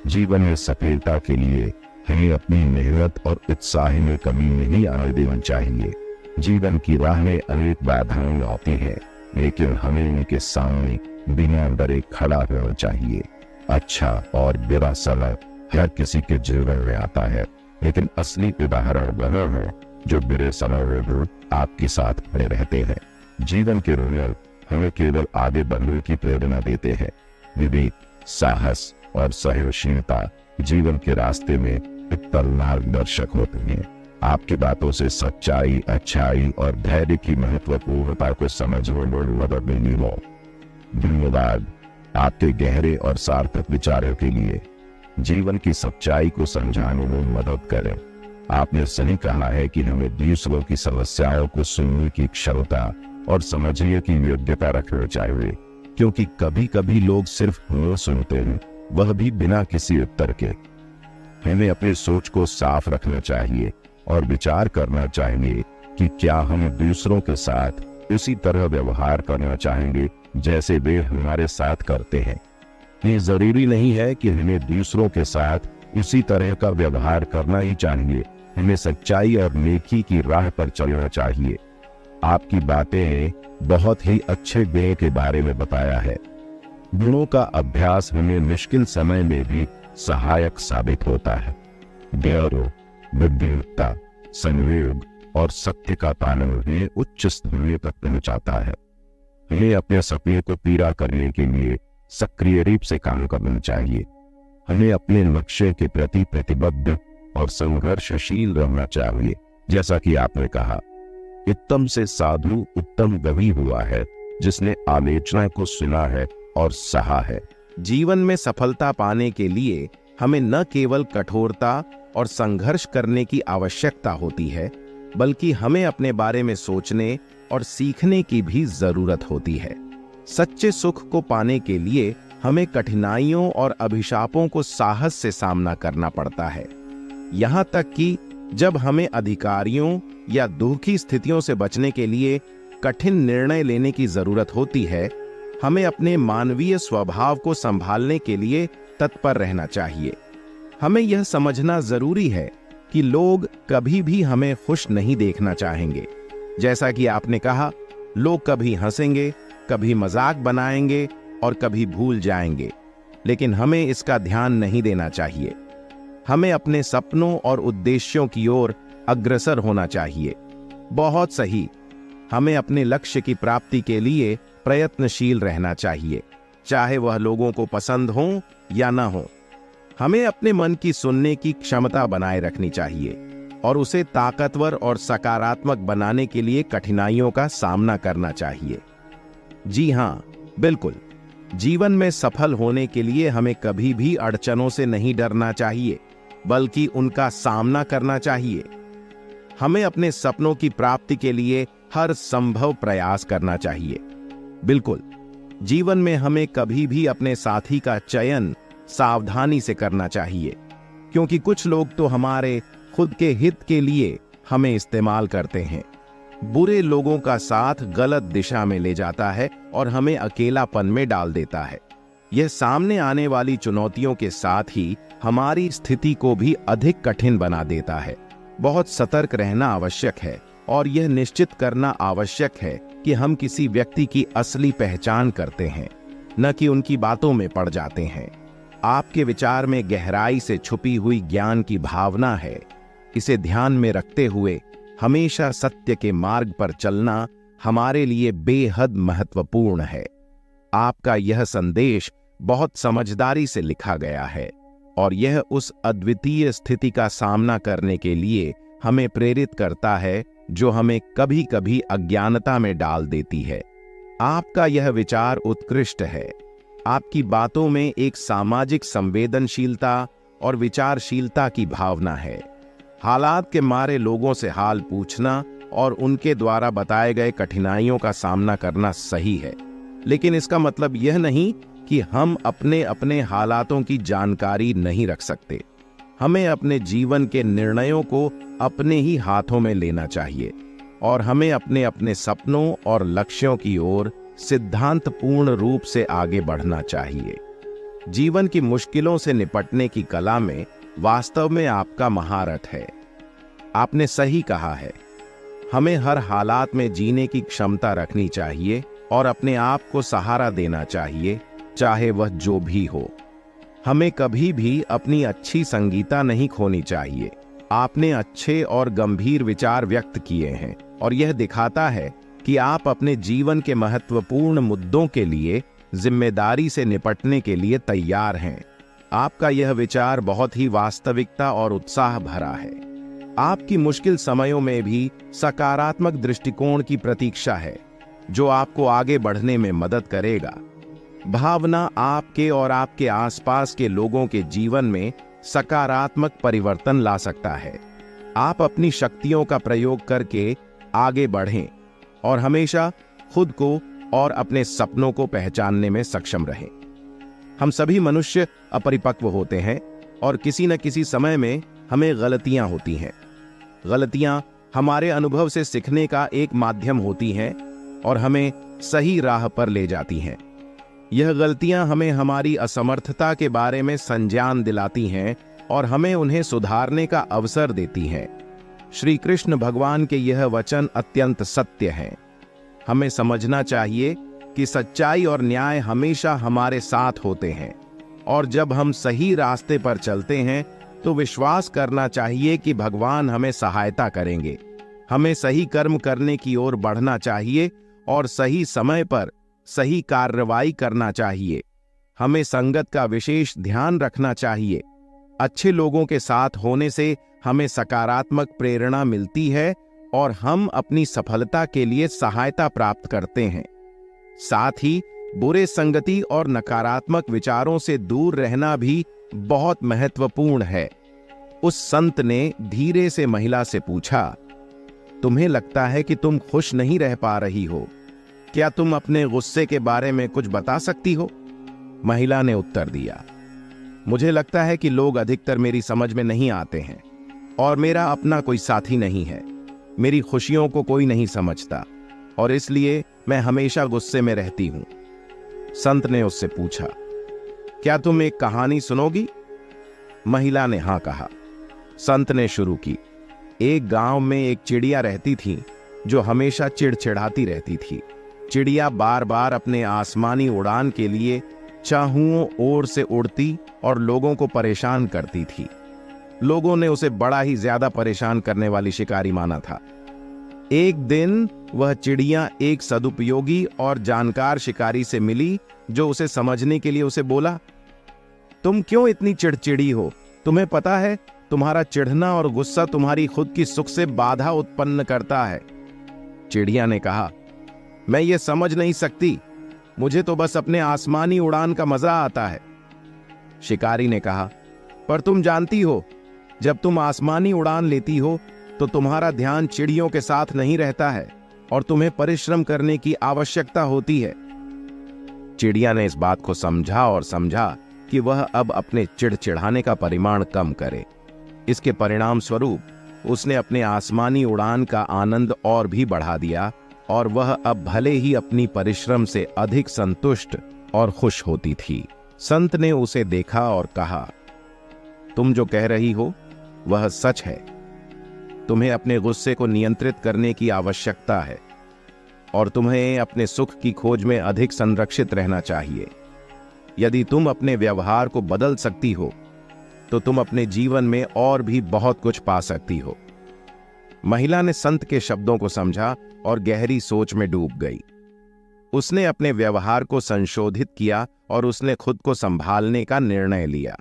जीवन में सफलता के लिए हमें अपनी मेहनत और उत्साह में कमी नहीं आने देनी चाहिए। जीवन की राह में अनेक बाधाएं आती हैं, लेकिन हमें उनके सामने बिना डरे खड़ा रहना चाहिए। अच्छा और बुरा समय हर किसी के जीवन में आता है, लेकिन असली उदाहरण वह है जो बुरे समय में भी आपके साथ खड़े रहते हैं। जीवन के रोल हमें केवल आगे बढ़ने की प्रेरणा देते हैं। विवेक, साहस और सहनशीलता जीवन के रास्ते में उत्तम मार्गदर्शक होते हैं। आपकी बातों से सच्चाई, अच्छाई और धैर्य की महत्वपूर्णता को समझने में मदद मिली। धन्यवाद आपके गहरे और सार्थक विचारों के लिए। जीवन की सच्चाई को समझाने में मदद करें। आपने सही कहा है कि हमें दूसरों की समस्याओं को सुनने की क्षमता और समझने की योग्यता रखनी चाहिए, क्योंकि कभी कभी लोग सिर्फ हाँ सुनते हैं, वह भी बिना किसी उत्तर के। हमें अपनी सोच को साफ रखना चाहिए और विचार करना चाहिए कि क्या हम दूसरों के साथ उसी तरह व्यवहार करना चाहेंगे जैसे वे हमारे साथ करते हैं। ये जरूरी नहीं है कि हमें दूसरों के साथ उसी तरह का व्यवहार करना ही चाहिए। हमें सच्चाई और नेकी की राह पर चलना चाहिए। आपकी बातें बहुत ही अच्छे गुणों के बारे में बताया है। गुणों का अभ्यास हमें मुश्किल समय में भी सहायक साबित होता है। धैर्य, बुद्धिमत्ता, संयोग और सत्य का पालन हमें उच्च स्तरीय तक पहुंचाता है। हमें अपने सपने को पूरा करने के लिए सक्रिय रूप से काम करना चाहिए। हमें अपने लक्ष्य के प्रति प्रतिबद्ध और संघर्षशील रहना चाहिए। जैसा कि आपने कहा, उत्तम से साधु उत्तम गवी हुआ है जिसने आलोचना को सुना है और सहा है। जीवन में सफलता पाने के लिए हमें न केवल कठोरता और संघर्ष करने की आवश्यकता होती है, बल्कि हमें अपने बारे में सोचने और सीखने की भी जरूरत होती है। सच्चे सुख को पाने के लिए हमें कठिनाइयों और अभिशापों को साहस से सामना करना पड़ता है। यहाँ तक कि जब हमें अधिकारियों या दुखी स्थितियों से बचने के लिए कठिन निर्णय लेने की जरूरत होती है, हमें अपने मानवीय स्वभाव को संभालने के लिए तत्पर रहना चाहिए। हमें यह समझना जरूरी है कि लोग कभी भी हमें खुश नहीं देखना चाहेंगे। जैसा कि आपने कहा, लोग कभी हंसेंगे, कभी मजाक बनाएंगे और कभी भूल जाएंगे, लेकिन हमें इसका ध्यान नहीं देना चाहिए। हमें अपने सपनों और उद्देश्यों की ओर अग्रसर होना चाहिए। बहुत सही, हमें अपने लक्ष्य की प्राप्ति के लिए प्रयत्नशील रहना चाहिए, चाहे वह लोगों को पसंद हो या न हो। हमें अपने मन की सुनने की क्षमता बनाए रखनी चाहिए और उसे ताकतवर और सकारात्मक बनाने के लिए कठिनाइयों का सामना करना चाहिए। जी हाँ, बिल्कुल। जीवन में सफल होने के लिए हमें कभी भी अड़चनों से नहीं डरना चाहिए, बल्कि उनका सामना करना चाहिए। हमें अपने सपनों की प्राप्ति के लिए हर संभव प्रयास करना चाहिए। बिल्कुल, जीवन में हमें कभी भी अपने साथी का चयन सावधानी से करना चाहिए, क्योंकि कुछ लोग तो हमारे खुद के हित के लिए हमें इस्तेमाल करते हैं। बुरे लोगों का साथ गलत दिशा में ले जाता है और हमें अकेलापन में डाल देता है। यह सामने आने वाली चुनौतियों के साथ ही हमारी स्थिति को भी अधिक कठिन बना देता है। बहुत सतर्क रहना आवश्यक है और यह निश्चित करना आवश्यक है कि हम किसी व्यक्ति की असली पहचान करते हैं। न कि उनकी बातों में पड़ जाते हैं। आपके विचार में गहराई से छुपी हुई ज्ञान की भावना है। इसे ध्यान में रखते हुए हमेशा सत्य के मार्ग पर चलना हमारे लिए बेहद महत्वपूर्ण है। आपका यह संदेश बहुत समझदारी से लिखा गया है और यह उस अद्वितीय स्थिति का सामना करने के लिए हमें प्रेरित करता है जो हमें कभी कभी अज्ञानता में डाल देती है। आपका यह विचार उत्कृष्ट है। आपकी बातों में एक सामाजिक संवेदनशीलता और विचारशीलता की भावना है। हालात के मारे लोगों से हाल पूछना और उनके द्वारा बताए गए कठिनाइयों का सामना करना सही है, लेकिन इसका मतलब यह नहीं कि हम अपने अपने हालातों की जानकारी नहीं रख सकते। हमें अपने जीवन के निर्णयों को अपने ही हाथों में लेना चाहिए और हमें अपने अपने सपनों और लक्ष्यों की ओर सिद्धांतपूर्ण रूप से आगे बढ़ना चाहिए। जीवन की मुश्किलों से निपटने की कला में वास्तव में आपका महारथ है। आपने सही कहा है, हमें हर हालात में जीने की क्षमता रखनी चाहिए और अपने आप को सहारा देना चाहिए, चाहे वह जो भी हो। हमें कभी भी अपनी अच्छी संगीता नहीं खोनी चाहिए। आपने अच्छे और गंभीर विचार व्यक्त किए हैं और यह दिखाता है कि आप अपने जीवन के महत्वपूर्ण मुद्दों के लिए जिम्मेदारी से निपटने के लिए तैयार हैं। आपका यह विचार बहुत ही वास्तविकता और उत्साह भरा है। आपकी मुश्किल समयों में भी सकारात्मक दृष्टिकोण की प्रतीक्षा है जो आपको आगे बढ़ने में मदद करेगा। भावना आपके और आपके आसपास के लोगों के जीवन में सकारात्मक परिवर्तन ला सकता है। आप अपनी शक्तियों का प्रयोग करके आगे बढ़ें और हमेशा खुद को और अपने सपनों को पहचानने में सक्षम रहें। हम सभी मनुष्य अपरिपक्व होते हैं और किसी न किसी समय में हमें गलतियां होती हैं। गलतियां हमारे अनुभव से सीखने का एक माध्यम होती हैं और हमें सही राह पर ले जाती हैं। यह गलतियां हमें हमारी असमर्थता के बारे में संज्ञान दिलाती हैं और हमें उन्हें सुधारने का अवसर देती हैं। श्री कृष्ण भगवान के यह वचन अत्यंत सत्य हैं। हमें समझना चाहिए कि सच्चाई और न्याय हमेशा हमारे साथ होते हैं और जब हम सही रास्ते पर चलते हैं तो विश्वास करना चाहिए कि भगवान हमें सहायता करेंगे। हमें सही कर्म करने की ओर बढ़ना चाहिए और सही समय पर सही कार्रवाई करना चाहिए। हमें संगत का विशेष ध्यान रखना चाहिए। अच्छे लोगों के साथ होने से हमें सकारात्मक प्रेरणा मिलती है और हम अपनी सफलता के लिए सहायता प्राप्त करते हैं। साथ ही बुरे संगति और नकारात्मक विचारों से दूर रहना भी बहुत महत्वपूर्ण है। उस संत ने धीरे से महिला से पूछा, तुम्हें लगता है कि तुम खुश नहीं रह पा रही हो? क्या तुम अपने गुस्से के बारे में कुछ बता सकती हो? महिला ने उत्तर दिया, मुझे लगता है कि लोग अधिकतर मेरी समझ में नहीं आते हैं और मेरा अपना कोई साथी नहीं है। मेरी खुशियों को कोई नहीं समझता और इसलिए मैं हमेशा गुस्से में रहती हूं। संत ने उससे पूछा, क्या तुम एक कहानी सुनोगी? महिला ने हां कहा। संत ने शुरू की, एक गांव में एक चिड़िया रहती थी जो हमेशा चिड़चिड़ाती रहती थी। चिड़िया बार बार अपने आसमानी उड़ान के लिए चाहुओं ओर से उड़ती और लोगों को परेशान करती थी। लोगों ने उसे बड़ा ही ज्यादा परेशान करने वाली शिकारी माना था। एक दिन वह चिड़िया एक सदुपयोगी और जानकार शिकारी से मिली जो उसे समझने के लिए उसे बोला, तुम क्यों इतनी चिड़चिड़ी हो? तुम्हें पता है तुम्हारा चिढ़ना और गुस्सा तुम्हारी खुद की सुख से बाधा उत्पन्न करता है। चिड़िया ने कहा, मैं ये समझ नहीं सकती, मुझे तो बस अपने आसमानी उड़ान का मजा आता है। शिकारी ने कहा, पर तुम जानती हो, जब तुम आसमानी उड़ान लेती हो तो तुम्हारा ध्यान चिड़ियों के साथ नहीं रहता है और तुम्हें परिश्रम करने की आवश्यकता होती है। चिड़िया ने इस बात को समझा और समझा कि वह अब अपने चिड़चिड़ाने का परिमाण कम करे। इसके परिणाम स्वरूप उसने अपने आसमानी उड़ान का आनंद और भी बढ़ा दिया और वह अब भले ही अपनी परिश्रम से अधिक संतुष्ट और खुश होती थी। संत ने उसे देखा और कहा, तुम जो कह रही हो वह सच है। तुम्हें अपने गुस्से को नियंत्रित करने की आवश्यकता है और तुम्हें अपने सुख की खोज में अधिक संरक्षित रहना चाहिए। यदि तुम अपने व्यवहार को बदल सकती हो तो तुम अपने जीवन में और भी बहुत कुछ पा सकती हो। महिला ने संत के शब्दों को समझा और गहरी सोच में डूब गई। उसने अपने व्यवहार को संशोधित किया और उसने खुद को संभालने का निर्णय लिया।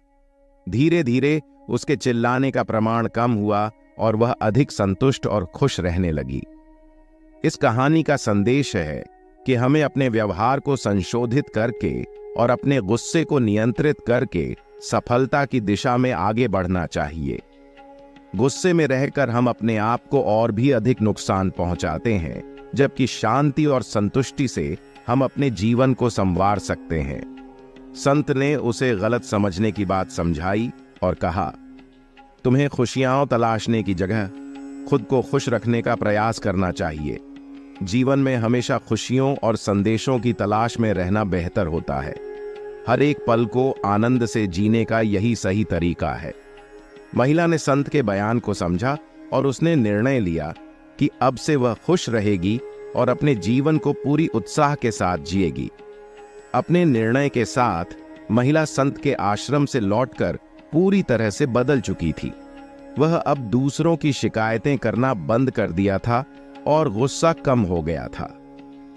धीरे धीरे उसके चिल्लाने का प्रमाण कम हुआ और वह अधिक संतुष्ट और खुश रहने लगी। इस कहानी का संदेश है कि हमें अपने व्यवहार को संशोधित करके और अपने गुस्से को नियंत्रित करके सफलता की दिशा में आगे बढ़ना चाहिए। गुस्से में रहकर हम अपने आप को और भी अधिक नुकसान पहुंचाते हैं, जबकि शांति और संतुष्टि से हम अपने जीवन को संवार सकते हैं। संत ने उसे गलत समझने की बात समझाई और कहा, तुम्हें खुशियां तलाशने की जगह खुद को खुश रखने का प्रयास करना चाहिए। जीवन में हमेशा खुशियों और संदेशों की तलाश में रहना बेहतर होता है। हर एक पल को आनंद से जीने का यही सही तरीका है। महिला ने संत के बयान को समझा और उसने निर्णय लिया कि अब से वह खुश रहेगी और अपने जीवन को पूरी उत्साह के साथ जिएगी। अपने निर्णय के साथ महिला संत के आश्रम से लौटकर पूरी तरह से बदल चुकी थी। वह अब दूसरों की शिकायतें करना बंद कर दिया था और गुस्सा कम हो गया था।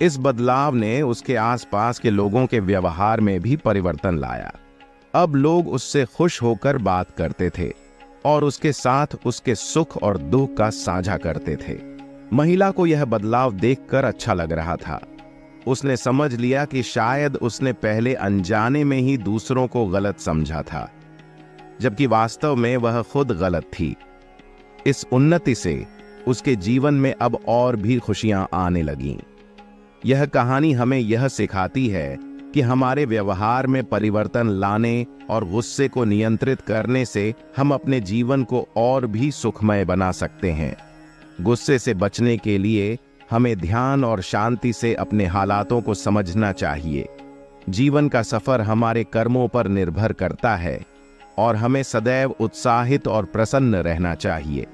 इस बदलाव ने उसके आसपास के लोगों के व्यवहार में भी परिवर्तन लाया। अब लोग उससे खुश होकर बात करते थे और उसके साथ उसके सुख और दुख का साझा करते थे। महिला को यह बदलाव देखकर अच्छा लग रहा था। उसने समझ लिया कि शायद उसने पहले अनजाने में ही दूसरों को गलत समझा था, जबकि वास्तव में वह खुद गलत थी। इस उन्नति से उसके जीवन में अब और भी खुशियां आने लगीं। यह कहानी हमें यह सिखाती है कि हमारे व्यवहार में परिवर्तन लाने और गुस्से को नियंत्रित करने से हम अपने जीवन को और भी सुखमय बना सकते हैं। गुस्से से बचने के लिए हमें ध्यान और शांति से अपने हालातों को समझना चाहिए। जीवन का सफर हमारे कर्मों पर निर्भर करता है और हमें सदैव उत्साहित और प्रसन्न रहना चाहिए।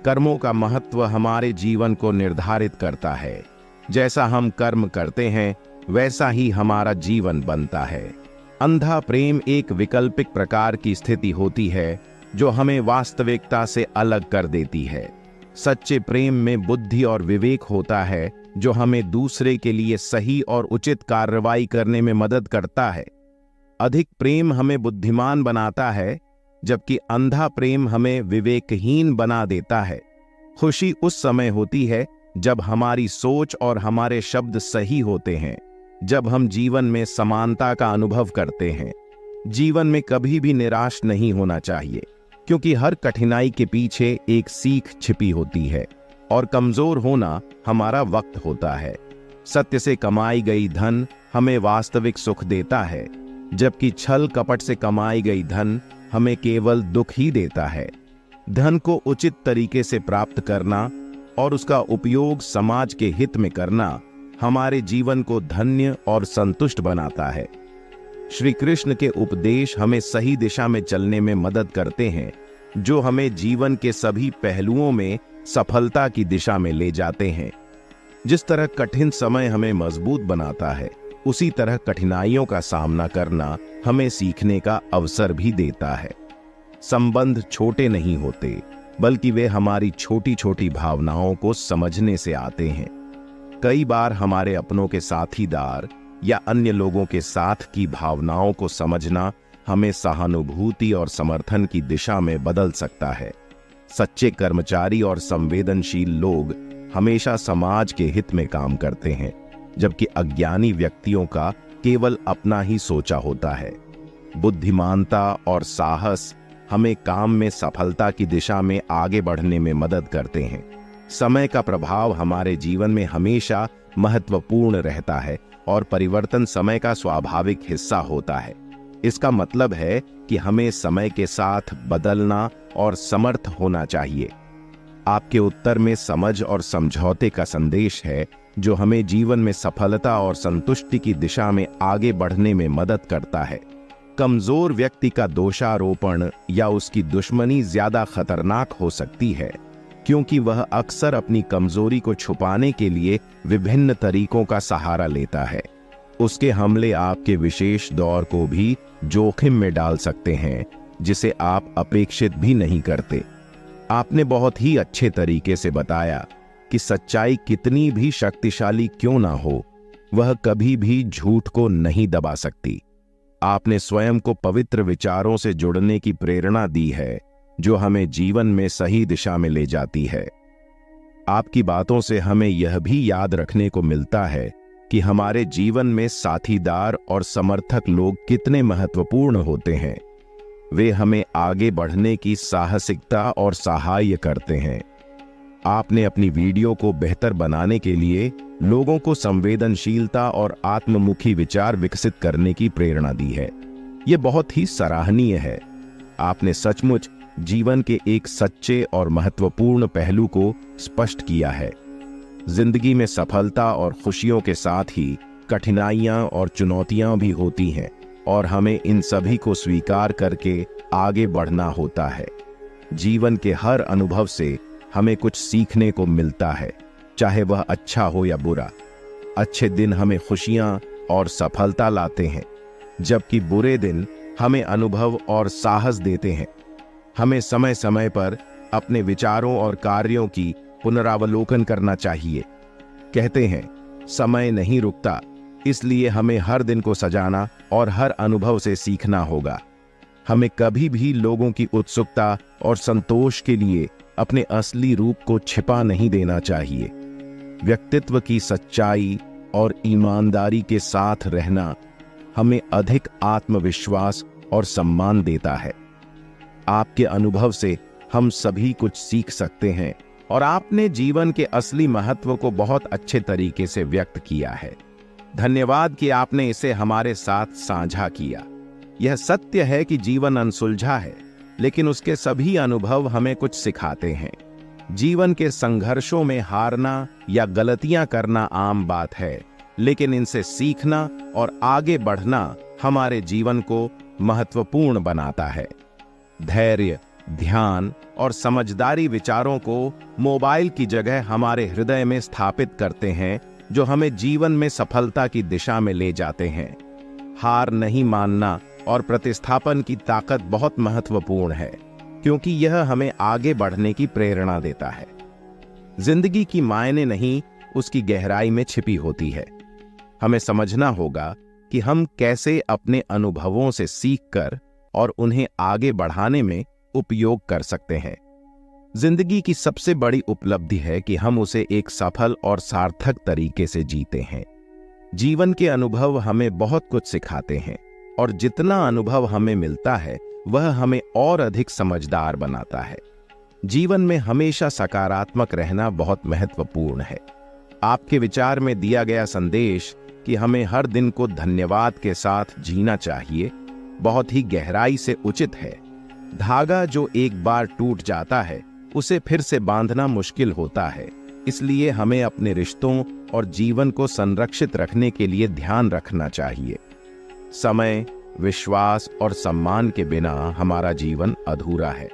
कर्मों का महत्व हमारे जीवन को निर्धारित करता है। जैसा हम कर्म करते हैं वैसा ही हमारा जीवन बनता है। अंधा प्रेम एक वैकल्पिक प्रकार की स्थिति होती है जो हमें वास्तविकता से अलग कर देती है। सच्चे प्रेम में बुद्धि और विवेक होता है जो हमें दूसरे के लिए सही और उचित कार्रवाई करने में मदद करता है। अधिक प्रेम हमें बुद्धिमान बनाता है, जबकि अंधा प्रेम हमें विवेकहीन बना देता है। खुशी उस समय होती है जब हमारी सोच और हमारे शब्द सही होते हैं, जब हम जीवन में समानता का अनुभव करते हैं। जीवन में कभी भी निराश नहीं होना चाहिए, क्योंकि हर कठिनाई के पीछे एक सीख छिपी होती है और कमजोर होना हमारा वक्त होता है। सत्य से कमाई गई धन हमें वास्तविक सुख देता है, जबकि छल कपट से कमाई गई धन हमें केवल दुख ही देता है। धन को उचित तरीके से प्राप्त करना और उसका उपयोग समाज के हित में करना हमारे जीवन को धन्य और संतुष्ट बनाता है। श्री कृष्ण के उपदेश हमें सही दिशा में चलने में मदद करते हैं, जो हमें जीवन के सभी पहलुओं में सफलता की दिशा में ले जाते हैं। जिस तरह कठिन समय हमें मजबूत बनाता है, उसी तरह कठिनाइयों का सामना करना हमें सीखने का अवसर भी देता है। संबंध छोटे नहीं होते, बल्कि वे हमारी छोटी छोटी भावनाओं को समझने से आते हैं। कई बार हमारे अपनों के साथीदार या अन्य लोगों के साथ की भावनाओं को समझना हमें सहानुभूति और समर्थन की दिशा में बदल सकता है। सच्चे कर्मचारी और संवेदनशील लोग हमेशा समाज के हित में काम करते हैं, जबकि अज्ञानी व्यक्तियों का केवल अपना ही सोचा होता है। बुद्धिमानता और साहस हमें काम में सफलता की दिशा में आगे बढ़ने में मदद करते हैं। समय का प्रभाव हमारे जीवन में हमेशा महत्वपूर्ण रहता है और परिवर्तन समय का स्वाभाविक हिस्सा होता है। इसका मतलब है कि हमें समय के साथ बदलना और समर्थ होना चाहिए। आपके उत्तर में समझ और समझौते का संदेश है, जो हमें जीवन में सफलता और संतुष्टि की दिशा में आगे बढ़ने में मदद करता है। कमजोर व्यक्ति का दोषारोपण या उसकी दुश्मनी ज्यादा खतरनाक हो सकती है, क्योंकि वह अक्सर अपनी कमजोरी को छुपाने के लिए विभिन्न तरीकों का सहारा लेता है। उसके हमले आपके विशेष दौर को भी जोखिम में डाल सकते हैं, जिसे आप अपेक्षित भी नहीं करते। आपने बहुत ही अच्छे तरीके से बताया कि सच्चाई कितनी भी शक्तिशाली क्यों ना हो, वह कभी भी झूठ को नहीं दबा सकती। आपने स्वयं को पवित्र विचारों से जुड़ने की प्रेरणा दी है, जो हमें जीवन में सही दिशा में ले जाती है। आपकी बातों से हमें यह भी याद रखने को मिलता है कि हमारे जीवन में साथीदार और समर्थक लोग कितने महत्वपूर्ण होते हैं। वे हमें आगे बढ़ने की साहसिकता और सहाय करते हैं। आपने अपनी वीडियो को बेहतर बनाने के लिए लोगों को संवेदनशीलता और आत्ममुखी विचार विकसित करने की प्रेरणा दी है। यह बहुत ही सराहनीय है। आपने सचमुच जीवन के एक सच्चे और महत्वपूर्ण पहलू को स्पष्ट किया है। जिंदगी में सफलता और खुशियों के साथ ही कठिनाइयां और चुनौतियां भी होती हैं, और हमें इन सभी को स्वीकार करके आगे बढ़ना होता है। जीवन के हर अनुभव से हमें कुछ सीखने को मिलता है, चाहे वह अच्छा हो या बुरा। अच्छे दिन हमें खुशियां और सफलता लाते हैं, जबकि बुरे दिन हमें अनुभव और साहस देते हैं। हमें समय समय पर अपने विचारों और कार्यों की पुनरावलोकन करना चाहिए। कहते हैं, समय नहीं रुकता, इसलिए हमें हर दिन को सजाना और हर अनुभव से सीखना होगा। हमें कभी भी लोगों की उत्सुकता और संतोष के लिए अपने असली रूप को छिपा नहीं देना चाहिए। व्यक्तित्व की सच्चाई और ईमानदारी के साथ रहना हमें अधिक आत्मविश्वास और सम्मान देता है। आपके अनुभव से हम सभी कुछ सीख सकते हैं, और आपने जीवन के असली महत्व को बहुत अच्छे तरीके से व्यक्त किया है। धन्यवाद कि आपने इसे हमारे साथ साझा किया। यह सत्य है कि जीवन अनसुलझा है, लेकिन उसके सभी अनुभव हमें कुछ सिखाते हैं। जीवन के संघर्षों में हारना या गलतियां करना आम बात है, लेकिन इनसे सीखना और आगे बढ़ना हमारे जीवन को महत्वपूर्ण बनाता है। धैर्य, ध्यान और समझदारी विचारों को मोबाइल की जगह हमारे हृदय में स्थापित करते हैं, जो हमें जीवन में सफलता की दिशा में ले जाते हैं। हार नहीं मानना और प्रतिस्थापन की ताकत बहुत महत्वपूर्ण है, क्योंकि यह हमें आगे बढ़ने की प्रेरणा देता है। जिंदगी की मायने नहीं, उसकी गहराई में छिपी होती है। हमें समझना होगा कि हम कैसे अपने अनुभवों से सीखकर और उन्हें आगे बढ़ाने में उपयोग कर सकते हैं। जिंदगी की सबसे बड़ी उपलब्धि है कि हम उसे एक सफल और सार्थक तरीके से जीते हैं। जीवन के अनुभव हमें बहुत कुछ सिखाते हैं, और जितना अनुभव हमें मिलता है वह हमें और अधिक समझदार बनाता है। जीवन में हमेशा सकारात्मक रहना बहुत महत्वपूर्ण है। आपके विचार में दिया गया संदेश कि हमें हर दिन को धन्यवाद के साथ जीना चाहिए, बहुत ही गहराई से उचित है। धागा जो एक बार टूट जाता है, उसे फिर से बांधना मुश्किल होता है। इसलिए हमें अपने रिश्तों और जीवन को संरक्षित रखने के लिए ध्यान रखना चाहिए। समय, विश्वास और सम्मान के बिना हमारा जीवन अधूरा है,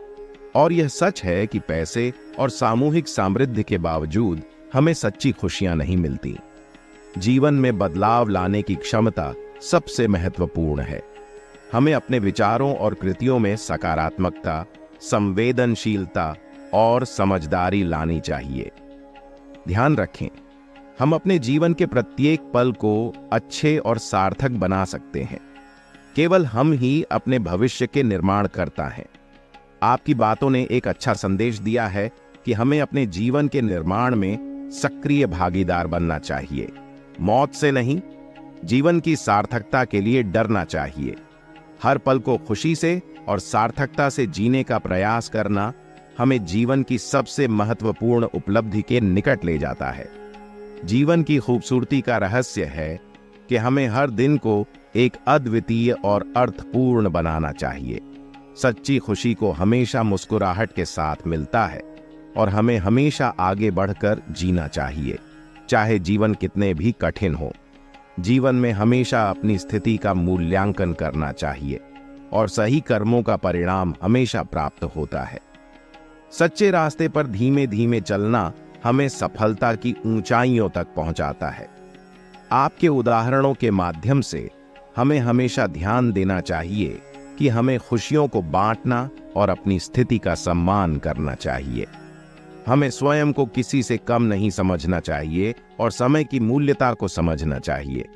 और यह सच है कि पैसे और सामूहिक समृद्धि के बावजूद हमें सच्ची खुशियां नहीं मिलती। जीवन में बदलाव लाने की क्षमता सबसे महत्वपूर्ण है। हमें अपने विचारों और कृतियों में सकारात्मकता, संवेदनशीलता और समझदारी लानी चाहिए। ध्यान रखें, हम अपने जीवन के प्रत्येक पल को अच्छे और सार्थक बना सकते हैं। केवल हम ही अपने भविष्य के निर्माणकर्ता हैं। आपकी बातों ने एक अच्छा संदेश दिया है कि हमें अपने जीवन के निर्माण में सक्रिय भागीदार बनना चाहिए। मौत से नहीं, जीवन की सार्थकता के लिए डरना चाहिए। हर पल को खुशी से और सार्थकता से जीने का प्रयास करना हमें जीवन की सबसे महत्वपूर्ण उपलब्धि के निकट ले जाता है। जीवन की खूबसूरती का रहस्य है कि हमें हर दिन को एक अद्वितीय और अर्थपूर्ण बनाना चाहिए। सच्ची खुशी को हमेशा मुस्कुराहट के साथ मिलता है, और हमें हमेशा आगे बढ़कर जीना चाहिए, चाहे जीवन कितने भी कठिन हो। जीवन में हमेशा अपनी स्थिति का मूल्यांकन करना चाहिए, और सही कर्मों का परिणाम हमेशा प्राप्त होता है। सच्चे रास्ते पर धीमे धीमे चलना हमें सफलता की ऊंचाइयों तक पहुंचाता है। आपके उदाहरणों के माध्यम से हमें हमेशा ध्यान देना चाहिए कि हमें खुशियों को बांटना और अपनी स्थिति का सम्मान करना चाहिए। हमें स्वयं को किसी से कम नहीं समझना चाहिए और समय की मूल्यता को समझना चाहिए।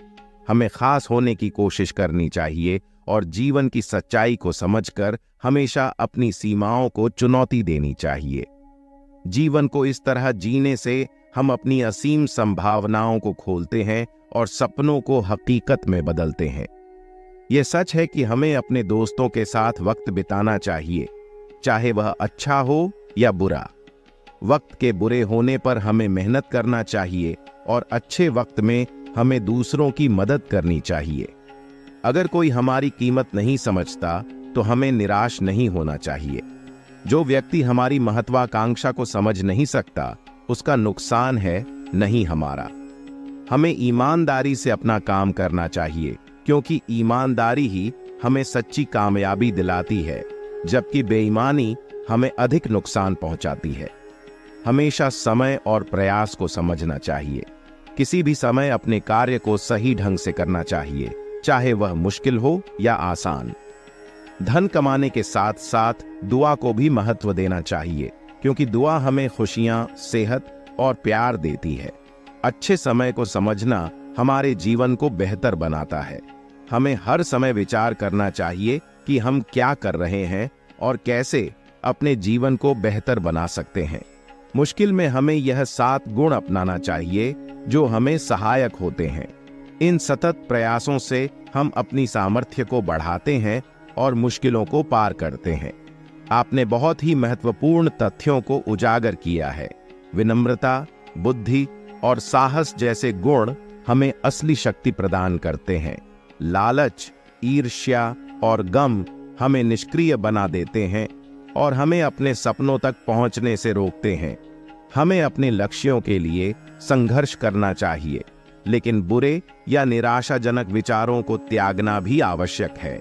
हमें खास होने की कोशिश करनी चाहिए और जीवन की सच्चाई को समझकर हमेशा अपनी सीमाओं को चुनौती देनी चाहिए। जीवन को इस तरह जीने से हम अपनी असीम संभावनाओं को खोलते हैं और सपनों को हकीकत में बदलते हैं। यह सच है कि हमें अपने दोस्तों के साथ वक्त बिताना चाहिए, चाहे वह अच्छा हो या बुरा। वक्त के बुरे होने पर हमें मेहनत करना चाहिए और अच्छे वक्त में हमें दूसरों की मदद करनी चाहिए। अगर कोई हमारी कीमत नहीं समझता तो हमें निराश नहीं होना चाहिए। जो व्यक्ति हमारी महत्वाकांक्षा को समझ नहीं सकता उसका नुकसान है, नहीं हमारा। हमें ईमानदारी से अपना काम करना चाहिए, क्योंकि ईमानदारी ही हमें सच्ची कामयाबी दिलाती है, जबकि बेईमानी हमें अधिक नुकसान पहुंचाती है। हमेशा समय और प्रयास को समझना चाहिए। किसी भी समय अपने कार्य को सही ढंग से करना चाहिए, चाहे वह मुश्किल हो या आसान। धन कमाने के साथ साथ दुआ को भी महत्व देना चाहिए, क्योंकि दुआ हमें खुशियां, सेहत और प्यार देती है। अच्छे समय को समझना हमारे जीवन को बेहतर बनाता है। हमें हर समय विचार करना चाहिए कि हम क्या कर रहे हैं और कैसे अपने जीवन को बेहतर बना सकते हैं। मुश्किल में हमें यह 7 गुण अपनाना चाहिए जो हमें सहायक होते हैं। इन सतत प्रयासों से हम अपनी सामर्थ्य को बढ़ाते हैं और मुश्किलों को पार करते हैं। आपने बहुत ही महत्वपूर्ण तथ्यों को उजागर किया है। विनम्रता, बुद्धि और साहस जैसे गुण हमें असली शक्ति प्रदान करते हैं। लालच, ईर्ष्या और गम हमें निष्क्रिय बना देते हैं और हमें अपने सपनों तक पहुंचने से रोकते हैं। हमें अपने लक्ष्यों के लिए संघर्ष करना चाहिए, लेकिन बुरे या निराशाजनक विचारों को त्यागना भी आवश्यक है।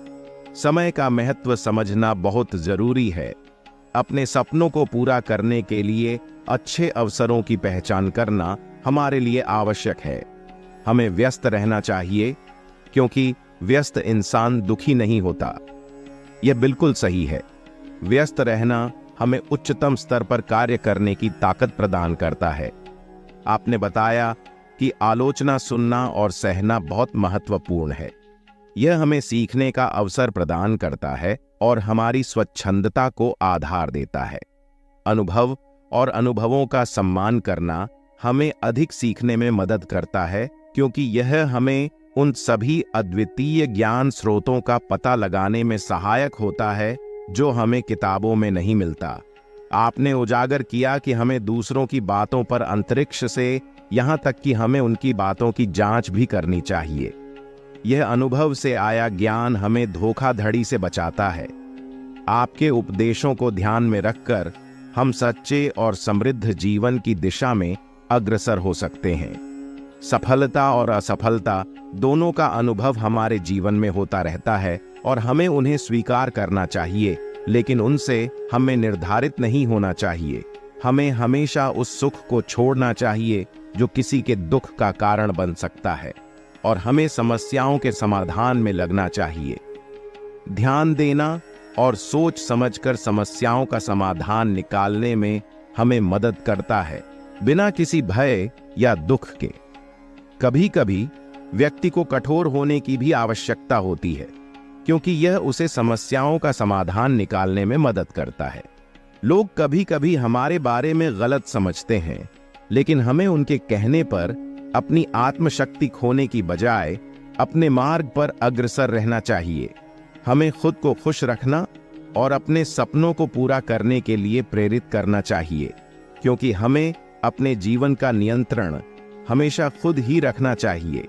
समय का महत्व समझना बहुत जरूरी है। अपने सपनों को पूरा करने के लिए अच्छे अवसरों की पहचान करना हमारे लिए आवश्यक है। हमें व्यस्त रहना चाहिए, क्योंकि व्यस्त इंसान दुखी नहीं होता। यह बिल्कुल सही है। व्यस्त रहना हमें उच्चतम स्तर पर कार्य करने की ताकत प्रदान करता है। आपने बताया कि आलोचना सुनना और सहना बहुत महत्वपूर्ण है। यह हमें सीखने का अवसर प्रदान करता है और हमारी स्वच्छंदता को आधार देता है। अनुभव और अनुभवों का सम्मान करना हमें अधिक सीखने में मदद करता है, क्योंकि यह हमें उन सभी अद्वितीय ज्ञान स्रोतों का पता लगाने में सहायक होता है जो हमें किताबों में नहीं मिलता। आपने उजागर किया कि हमें दूसरों की बातों पर अंतरिक्ष से यहाँ तक कि हमें उनकी बातों की जांच भी करनी चाहिए। यह अनुभव से आया ज्ञान हमें धोखाधड़ी से बचाता है। आपके उपदेशों को ध्यान में रखकर हम सच्चे और समृद्ध जीवन की दिशा में अग्रसर हो सकते हैं। सफलता और असफलता दोनों का अनुभव हमारे जीवन में होता रहता है और हमें उन्हें स्वीकार करना चाहिए, लेकिन उनसे हमें निर्धारित नहीं होना चाहिए। हमें हमेशा उस सुख को छोड़ना चाहिए जो किसी के दुख का कारण बन सकता है, और हमें समस्याओं के समाधान में लगना चाहिए। ध्यान देना और सोच समझकर समस्याओं का समाधान निकालने में हमें मदद करता है, बिना किसी भय या दुख के। कभी कभी व्यक्ति को कठोर होने की भी आवश्यकता होती है, क्योंकि यह उसे समस्याओं का समाधान निकालने में मदद करता है। लोग कभी कभी हमारे बारे में गलत समझते हैं, लेकिन हमें उनके कहने पर अपनी आत्मशक्ति खोने की बजाय अपने मार्ग पर अग्रसर रहना चाहिए। हमें खुद को खुश रखना और अपने सपनों को पूरा करने के लिए प्रेरित करना चाहिए, क्योंकि हमें अपने जीवन का नियंत्रण हमेशा खुद ही रखना चाहिए।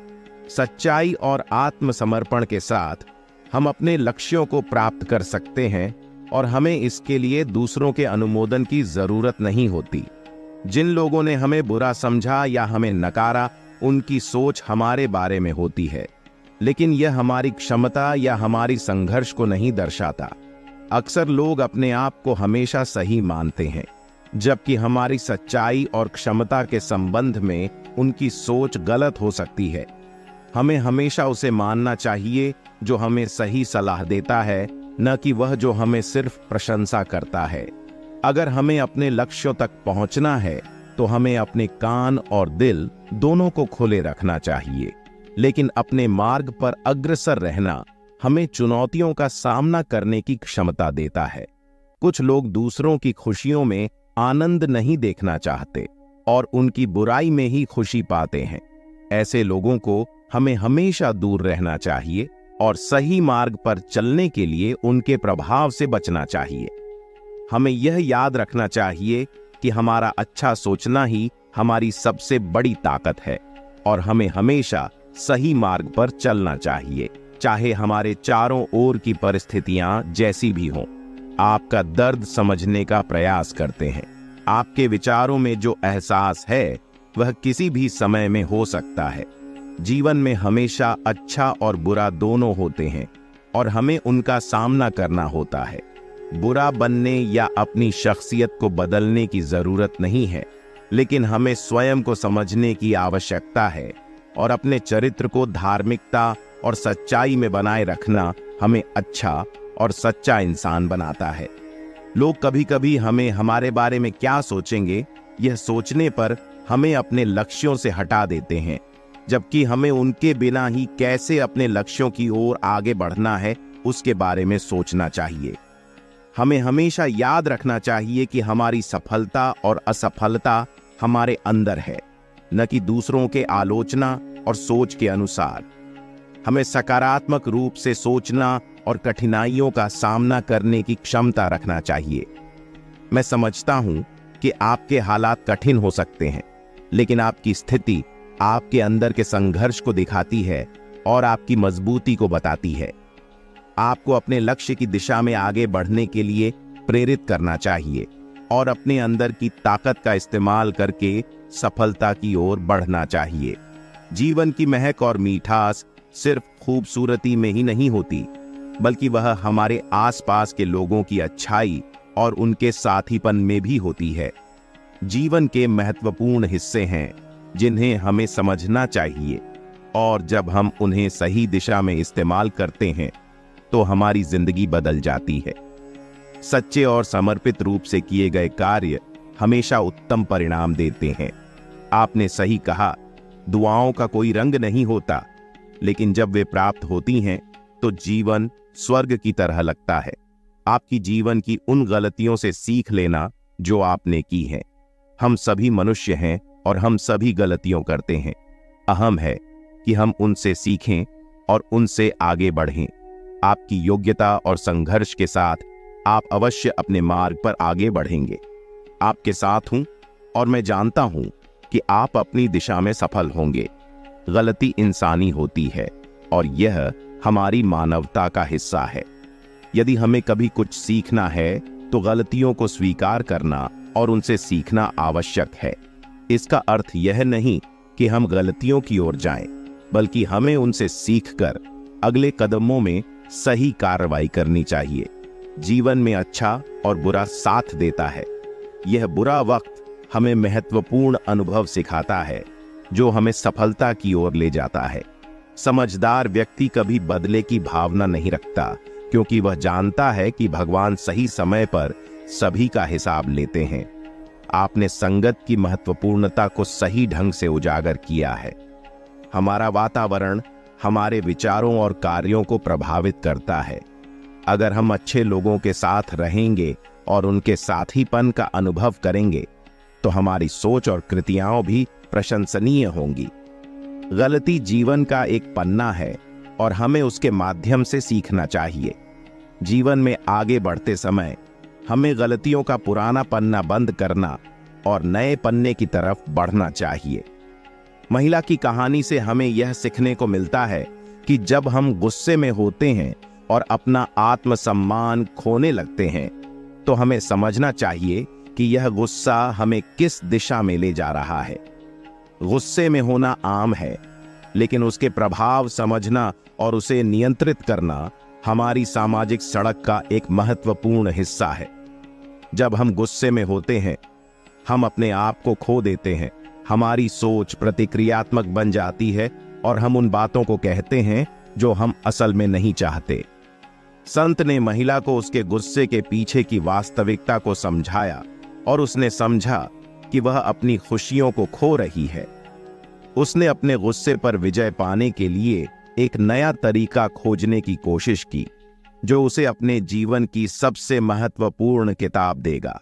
सच्चाई और आत्मसमर्पण के साथ हम अपने लक्ष्यों को प्राप्त कर सकते हैं और हमें इसके लिए दूसरों के अनुमोदन की जरूरत नहीं होती। जिन लोगों ने हमें बुरा समझा या हमें नकारा, उनकी सोच हमारे बारे में होती है, लेकिन यह हमारी क्षमता या हमारी संघर्ष को नहीं दर्शाता। अक्सर लोग अपने आप को हमेशा सही मानते हैं, जबकि हमारी सच्चाई और क्षमता के संबंध में उनकी सोच गलत हो सकती है। हमें हमेशा उसे मानना चाहिए जो हमें सही सलाह देता है, न कि वह जो हमें सिर्फ प्रशंसा करता है। अगर हमें अपने लक्ष्यों तक पहुंचना है तो हमें अपने कान और दिल दोनों को खुले रखना चाहिए, लेकिन अपने मार्ग पर अग्रसर रहना हमें चुनौतियों का सामना करने की क्षमता देता है। कुछ लोग दूसरों की खुशियों में आनंद नहीं देखना चाहते और उनकी बुराई में ही खुशी पाते हैं। ऐसे लोगों को हमें हमेशा दूर रहना चाहिए और सही मार्ग पर चलने के लिए उनके प्रभाव से बचना चाहिए। हमें यह याद रखना चाहिए कि हमारा अच्छा सोचना ही हमारी सबसे बड़ी ताकत है और हमें हमेशा सही मार्ग पर चलना चाहिए, चाहे हमारे चारों ओर की परिस्थितियां जैसी भी हों। आपका दर्द समझने का प्रयास करते हैं। आपके विचारों में जो एहसास है वह किसी भी समय में हो सकता है। जीवन में हमेशा अच्छा और बुरा दोनों होते हैं और हमें उनका सामना करना होता है। बुरा बनने या अपनी शख्सियत को बदलने की जरूरत नहीं है, लेकिन हमें स्वयं को समझने की आवश्यकता है और अपने चरित्र को धार्मिकता और सच्चाई में बनाए रखना हमें अच्छा और सच्चा इंसान बनाता है। लोग कभी कभी हमें हमारे बारे में क्या सोचेंगे यह सोचने पर हमें अपने लक्ष्यों से हटा देते हैं, जबकि हमें उनके बिना ही कैसे अपने लक्ष्यों की ओर आगे बढ़ना है उसके बारे में सोचना चाहिए। हमें हमेशा याद रखना चाहिए कि हमारी सफलता और असफलता हमारे अंदर है, न कि दूसरों के आलोचना और सोच के अनुसार। हमें सकारात्मक रूप से सोचना और कठिनाइयों का सामना करने की क्षमता रखना चाहिए। मैं समझता हूं कि आपके हालात कठिन हो सकते हैं, लेकिन आपकी स्थिति आपके अंदर के संघर्ष को दिखाती है और आपकी मजबूती को बताती है। आपको अपने लक्ष्य की दिशा में आगे बढ़ने के लिए प्रेरित करना चाहिए और अपने अंदर की ताकत का इस्तेमाल करके सफलता की ओर बढ़ना चाहिए। जीवन की महक और मिठास सिर्फ खूबसूरती में ही नहीं होती, बल्कि वह हमारे आसपास के लोगों की अच्छाई और उनके साथीपन में भी होती है। जीवन के महत्वपूर्ण हिस्से हैं जिन्हें हमें समझना चाहिए, और जब हम उन्हें सही दिशा में इस्तेमाल करते हैं तो हमारी जिंदगी बदल जाती है। सच्चे और समर्पित रूप से किए गए कार्य हमेशा उत्तम परिणाम देते हैं। आपने सही कहा, दुआओं का कोई रंग नहीं होता, लेकिन जब वे प्राप्त होती हैं तो जीवन स्वर्ग की तरह लगता है। आपकी जीवन की उन गलतियों से सीख लेना जो आपने की है। हम सभी मनुष्य हैं और हम सभी गलतियों करते हैं। अहम है कि हम उनसे सीखें और उनसे आगे बढ़ें। आपकी योग्यता और संघर्ष के साथ आप अवश्य अपने मार्ग पर आगे बढ़ेंगे। आपके साथ हूं और मैं जानता हूं कि आप अपनी दिशा में सफल होंगे। गलती इंसानी होती है और यह हमारी मानवता का हिस्सा है। यदि हमें कभी कुछ सीखना है तो गलतियों को स्वीकार करना और उनसे सीखना आवश्यक है। इसका अर्थ यह नहीं कि हम गलतियों की ओर जाएं, बल्कि हमें उनसे सीखकर अगले कदमों में सही कार्रवाई करनी चाहिए। जीवन में अच्छा और बुरा साथ देता है। यह बुरा वक्त हमें महत्वपूर्ण अनुभव सिखाता है जो हमें सफलता की ओर ले जाता है। समझदार व्यक्ति कभी बदले की भावना नहीं रखता, क्योंकि वह जानता है कि भगवान सही समय पर सभी का हिसाब लेते हैं। आपने संगत की महत्वपूर्णता को सही ढंग से उजागर किया है। हमारा वातावरण हमारे विचारों और कार्यों को प्रभावित करता है। अगर हम अच्छे लोगों के साथ रहेंगे और उनके साथीपन का अनुभव करेंगे तो हमारी सोच और कृतियां भी प्रशंसनीय होंगी। गलती जीवन का एक पन्ना है और हमें उसके माध्यम से सीखना चाहिए। जीवन में आगे बढ़ते समय हमें गलतियों का पुराना पन्ना बंद करना और नए पन्ने की तरफ बढ़ना चाहिए। महिला की कहानी से हमें यह सीखने को मिलता है कि जब हम गुस्से में होते हैं और अपना आत्मसम्मान खोने लगते हैं तो हमें समझना चाहिए कि यह गुस्सा हमें किस दिशा में ले जा रहा है। गुस्से में होना आम है, लेकिन उसके प्रभाव समझना और उसे नियंत्रित करना हमारी सामाजिक सड़क का एक महत्वपूर्ण हिस्सा है। जब हम गुस्से में होते हैं, हम अपने आप को खो देते हैं। हमारी सोच प्रतिक्रियात्मक बन जाती है और हम उन बातों को कहते हैं जो हम असल में नहीं चाहते। संत ने महिला को उसके गुस्से के पीछे की वास्तविकता को समझाया और उसने समझा कि वह अपनी खुशियों को खो रही है। उसने अपने गुस्से पर विजय पाने के लिए एक नया तरीका खोजने की कोशिश की, जो उसे अपने जीवन की सबसे महत्वपूर्ण किताब देगा।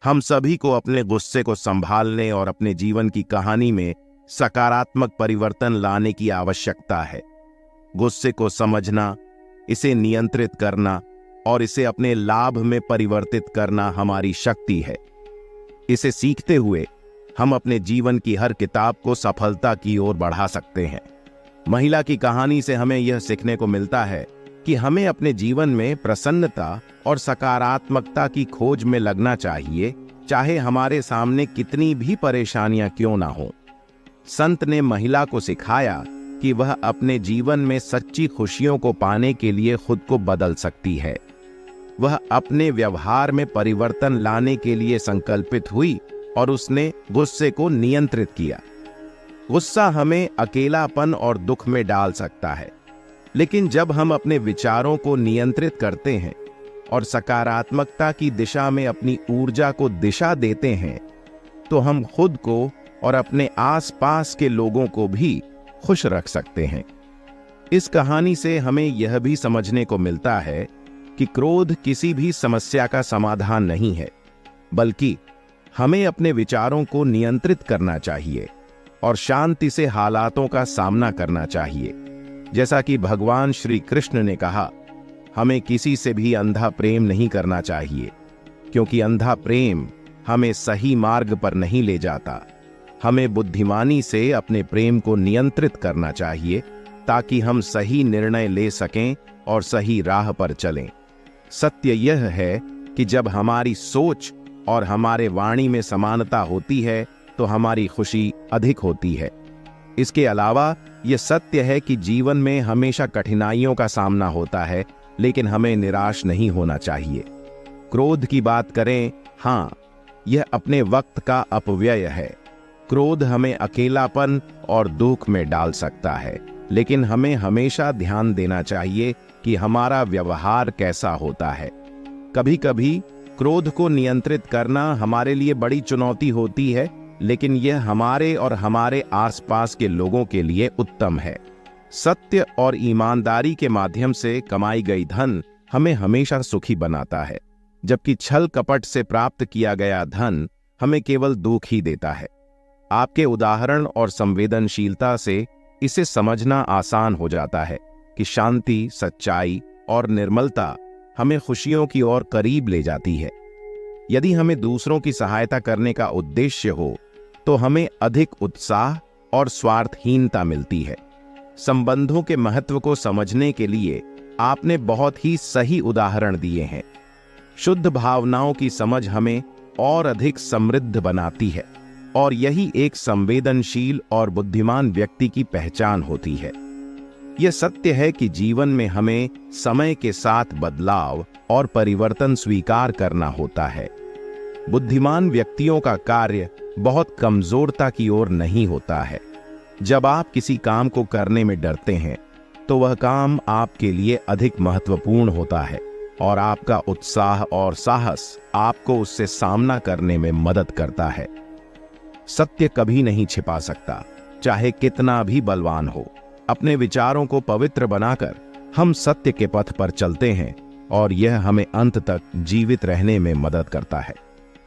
हम सभी को अपने गुस्से को संभालने और अपने जीवन की कहानी में सकारात्मक परिवर्तन लाने की आवश्यकता है। गुस्से को समझना, इसे नियंत्रित करना और इसे अपने लाभ में परिवर्तित करना हमारी शक्ति है। इसे सीखते हुए हम अपने जीवन की हर किताब को सफलता की ओर बढ़ा सकते हैं। महिला की कहानी से हमें यह सीखने को मिलता है कि हमें अपने जीवन में प्रसन्नता और सकारात्मकता की खोज में लगना चाहिए, चाहे हमारे सामने कितनी भी परेशानियां क्यों ना हो। संत ने महिला को सिखाया कि वह अपने जीवन में सच्ची खुशियों को पाने के लिए खुद को बदल सकती है। वह अपने व्यवहार में परिवर्तन लाने के लिए संकल्पित हुई और उसने गुस्से को नियंत्रित किया। गुस्सा हमें अकेलापन और दुख में डाल सकता है, लेकिन जब हम अपने विचारों को नियंत्रित करते हैं और सकारात्मकता की दिशा में अपनी ऊर्जा को दिशा देते हैं, तो हम खुद को और अपने आसपास के लोगों को भी खुश रख सकते हैं। इस कहानी से हमें यह भी समझने को मिलता है कि क्रोध किसी भी समस्या का समाधान नहीं है, बल्कि हमें अपने विचारों को नियंत्रित करना चाहिए और शांति से हालातों का सामना करना चाहिए। जैसा कि भगवान श्री कृष्ण ने कहा, हमें किसी से भी अंधा प्रेम नहीं करना चाहिए, क्योंकि अंधा प्रेम हमें सही मार्ग पर नहीं ले जाता। हमें बुद्धिमानी से अपने प्रेम को नियंत्रित करना चाहिए, ताकि हम सही निर्णय ले सकें और सही राह पर चलें। सत्य यह है कि जब हमारी सोच और हमारे वाणी में समानता होती है, तो हमारी खुशी अधिक होती है। इसके अलावा यह सत्य है कि जीवन में हमेशा कठिनाइयों का सामना होता है, लेकिन हमें निराश नहीं होना चाहिए। क्रोध की बात करें, हाँ, यह अपने वक्त का अपव्यय है। क्रोध हमें अकेलापन और दुख में डाल सकता है, लेकिन हमें हमेशा ध्यान देना चाहिए कि हमारा व्यवहार कैसा होता है। कभी कभी क्रोध को नियंत्रित करना हमारे लिए बड़ी चुनौती होती है, लेकिन यह हमारे और हमारे आसपास के लोगों के लिए उत्तम है। सत्य और ईमानदारी के माध्यम से कमाई गई धन हमें हमेशा सुखी बनाता है, जबकि छल कपट से प्राप्त किया गया धन हमें केवल दुख ही देता है। आपके उदाहरण और संवेदनशीलता से इसे समझना आसान हो जाता है कि शांति, सच्चाई और निर्मलता हमें खुशियों की ओर करीब ले जाती है। यदि हमें दूसरों की सहायता करने का उद्देश्य हो, तो हमें अधिक उत्साह और स्वार्थहीनता मिलती है। संबंधों के महत्व को समझने के लिए आपने बहुत ही सही उदाहरण दिए हैं। शुद्ध भावनाओं की समझ हमें और अधिक समृद्ध बनाती है, और यही एक संवेदनशील और बुद्धिमान व्यक्ति की पहचान होती है। यह सत्य है कि जीवन में हमें समय के साथ बदलाव और परिवर्तन स्वीकार करना होता है। बुद्धिमान व्यक्तियों का कार्य बहुत कमजोरता की ओर नहीं होता है। जब आप किसी काम को करने में डरते हैं, तो वह काम आपके लिए अधिक महत्वपूर्ण होता है, और आपका उत्साह और साहस आपको उससे सामना करने में मदद करता है। सत्य कभी नहीं छिपा सकता, चाहे कितना भी बलवान हो। अपने विचारों को पवित्र बनाकर हम सत्य के पथ पर चलते हैं, और यह हमें अंत तक जीवित रहने में मदद करता है।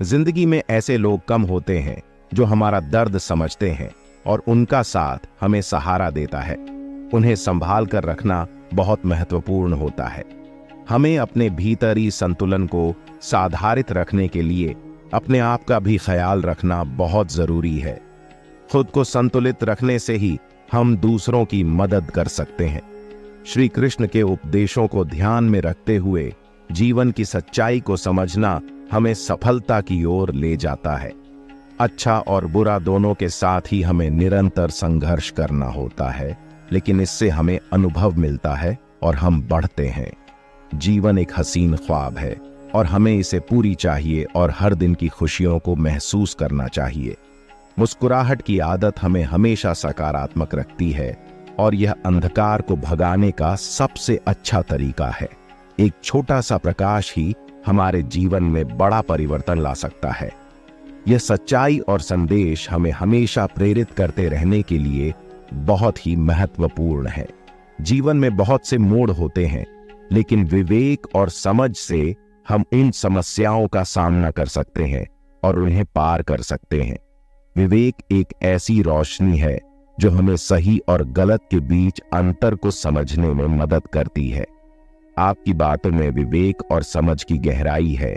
जिंदगी में ऐसे लोग कम होते हैं जो हमारा दर्द समझते हैं, और उनका साथ हमें सहारा देता है। उन्हें संभाल कर रखना बहुत महत्वपूर्ण होता है। हमें अपने भीतरी संतुलन को साधारित रखने के लिए अपने आप का भी ख्याल रखना बहुत जरूरी है। खुद को संतुलित रखने से ही हम दूसरों की मदद कर सकते हैं। श्री कृष्ण के उपदेशों को ध्यान में रखते हुए जीवन की सच्चाई को समझना हमें सफलता की ओर ले जाता है। अच्छा और बुरा दोनों के साथ ही हमें निरंतर संघर्ष करना होता है, लेकिन इससे हमें अनुभव मिलता है और हम बढ़ते हैं। जीवन एक हसीन ख्वाब है, और हमें इसे पूरी चाहिए और हर दिन की खुशियों को महसूस करना चाहिए। मुस्कुराहट की आदत हमें हमेशा सकारात्मक रखती है और यह अंधकार को भगाने का सबसे अच्छा तरीका है। एक छोटा सा प्रकाश ही हमारे जीवन में बड़ा परिवर्तन ला सकता है। यह सच्चाई और संदेश हमें हमेशा प्रेरित करते रहने के लिए बहुत ही महत्वपूर्ण है। जीवन में बहुत से मोड़ होते हैं, लेकिन विवेक और समझ से हम इन समस्याओं का सामना कर सकते हैं और उन्हें पार कर सकते हैं। विवेक एक ऐसी रोशनी है जो हमें सही और गलत के बीच अंतर को समझने में मदद करती है। आपकी बातों में विवेक और समझ की गहराई है।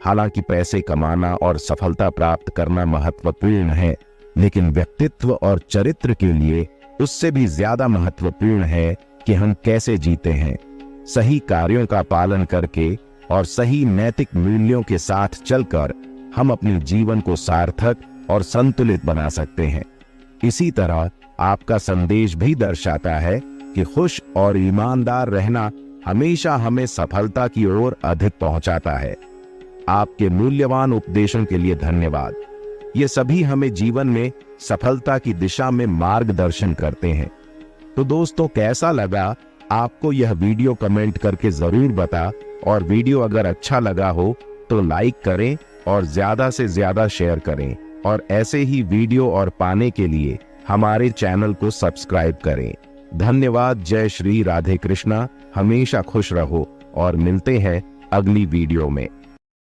हालांकि पैसे कमाना और सफलता प्राप्त करना महत्वपूर्ण है, लेकिन व्यक्तित्व और चरित्र के लिए उससे भी ज्यादा महत्वपूर्ण है कि हम कैसे जीते हैं। सही कार्यों का पालन करके और सही नैतिक मूल्यों के साथ चलकर हम अपने जीवन को सार्थक और संतुलित बना सकते हैं। इसी तरह आपका संदेश भी दर्शाता है कि खुश और ईमानदार रहना हमेशा हमें सफलता की ओर अधिक पहुंचाता है। आपके मूल्यवान उपदेशों के लिए धन्यवाद। ये सभी हमें जीवन में सफलता की दिशा में मार्गदर्शन करते हैं। तो दोस्तों, कैसा लगा आपको यह वीडियो? कमेंट करके जरूर बता, और वीडियो अगर अच्छा लगा हो तो लाइक करें और ज्यादा से ज्यादा शेयर करें, और ऐसे ही वीडियो और पाने के लिए हमारे चैनल को सब्सक्राइब करें। धन्यवाद। जय श्री राधे कृष्णा। हमेशा खुश रहो और मिलते हैं अगली वीडियो में।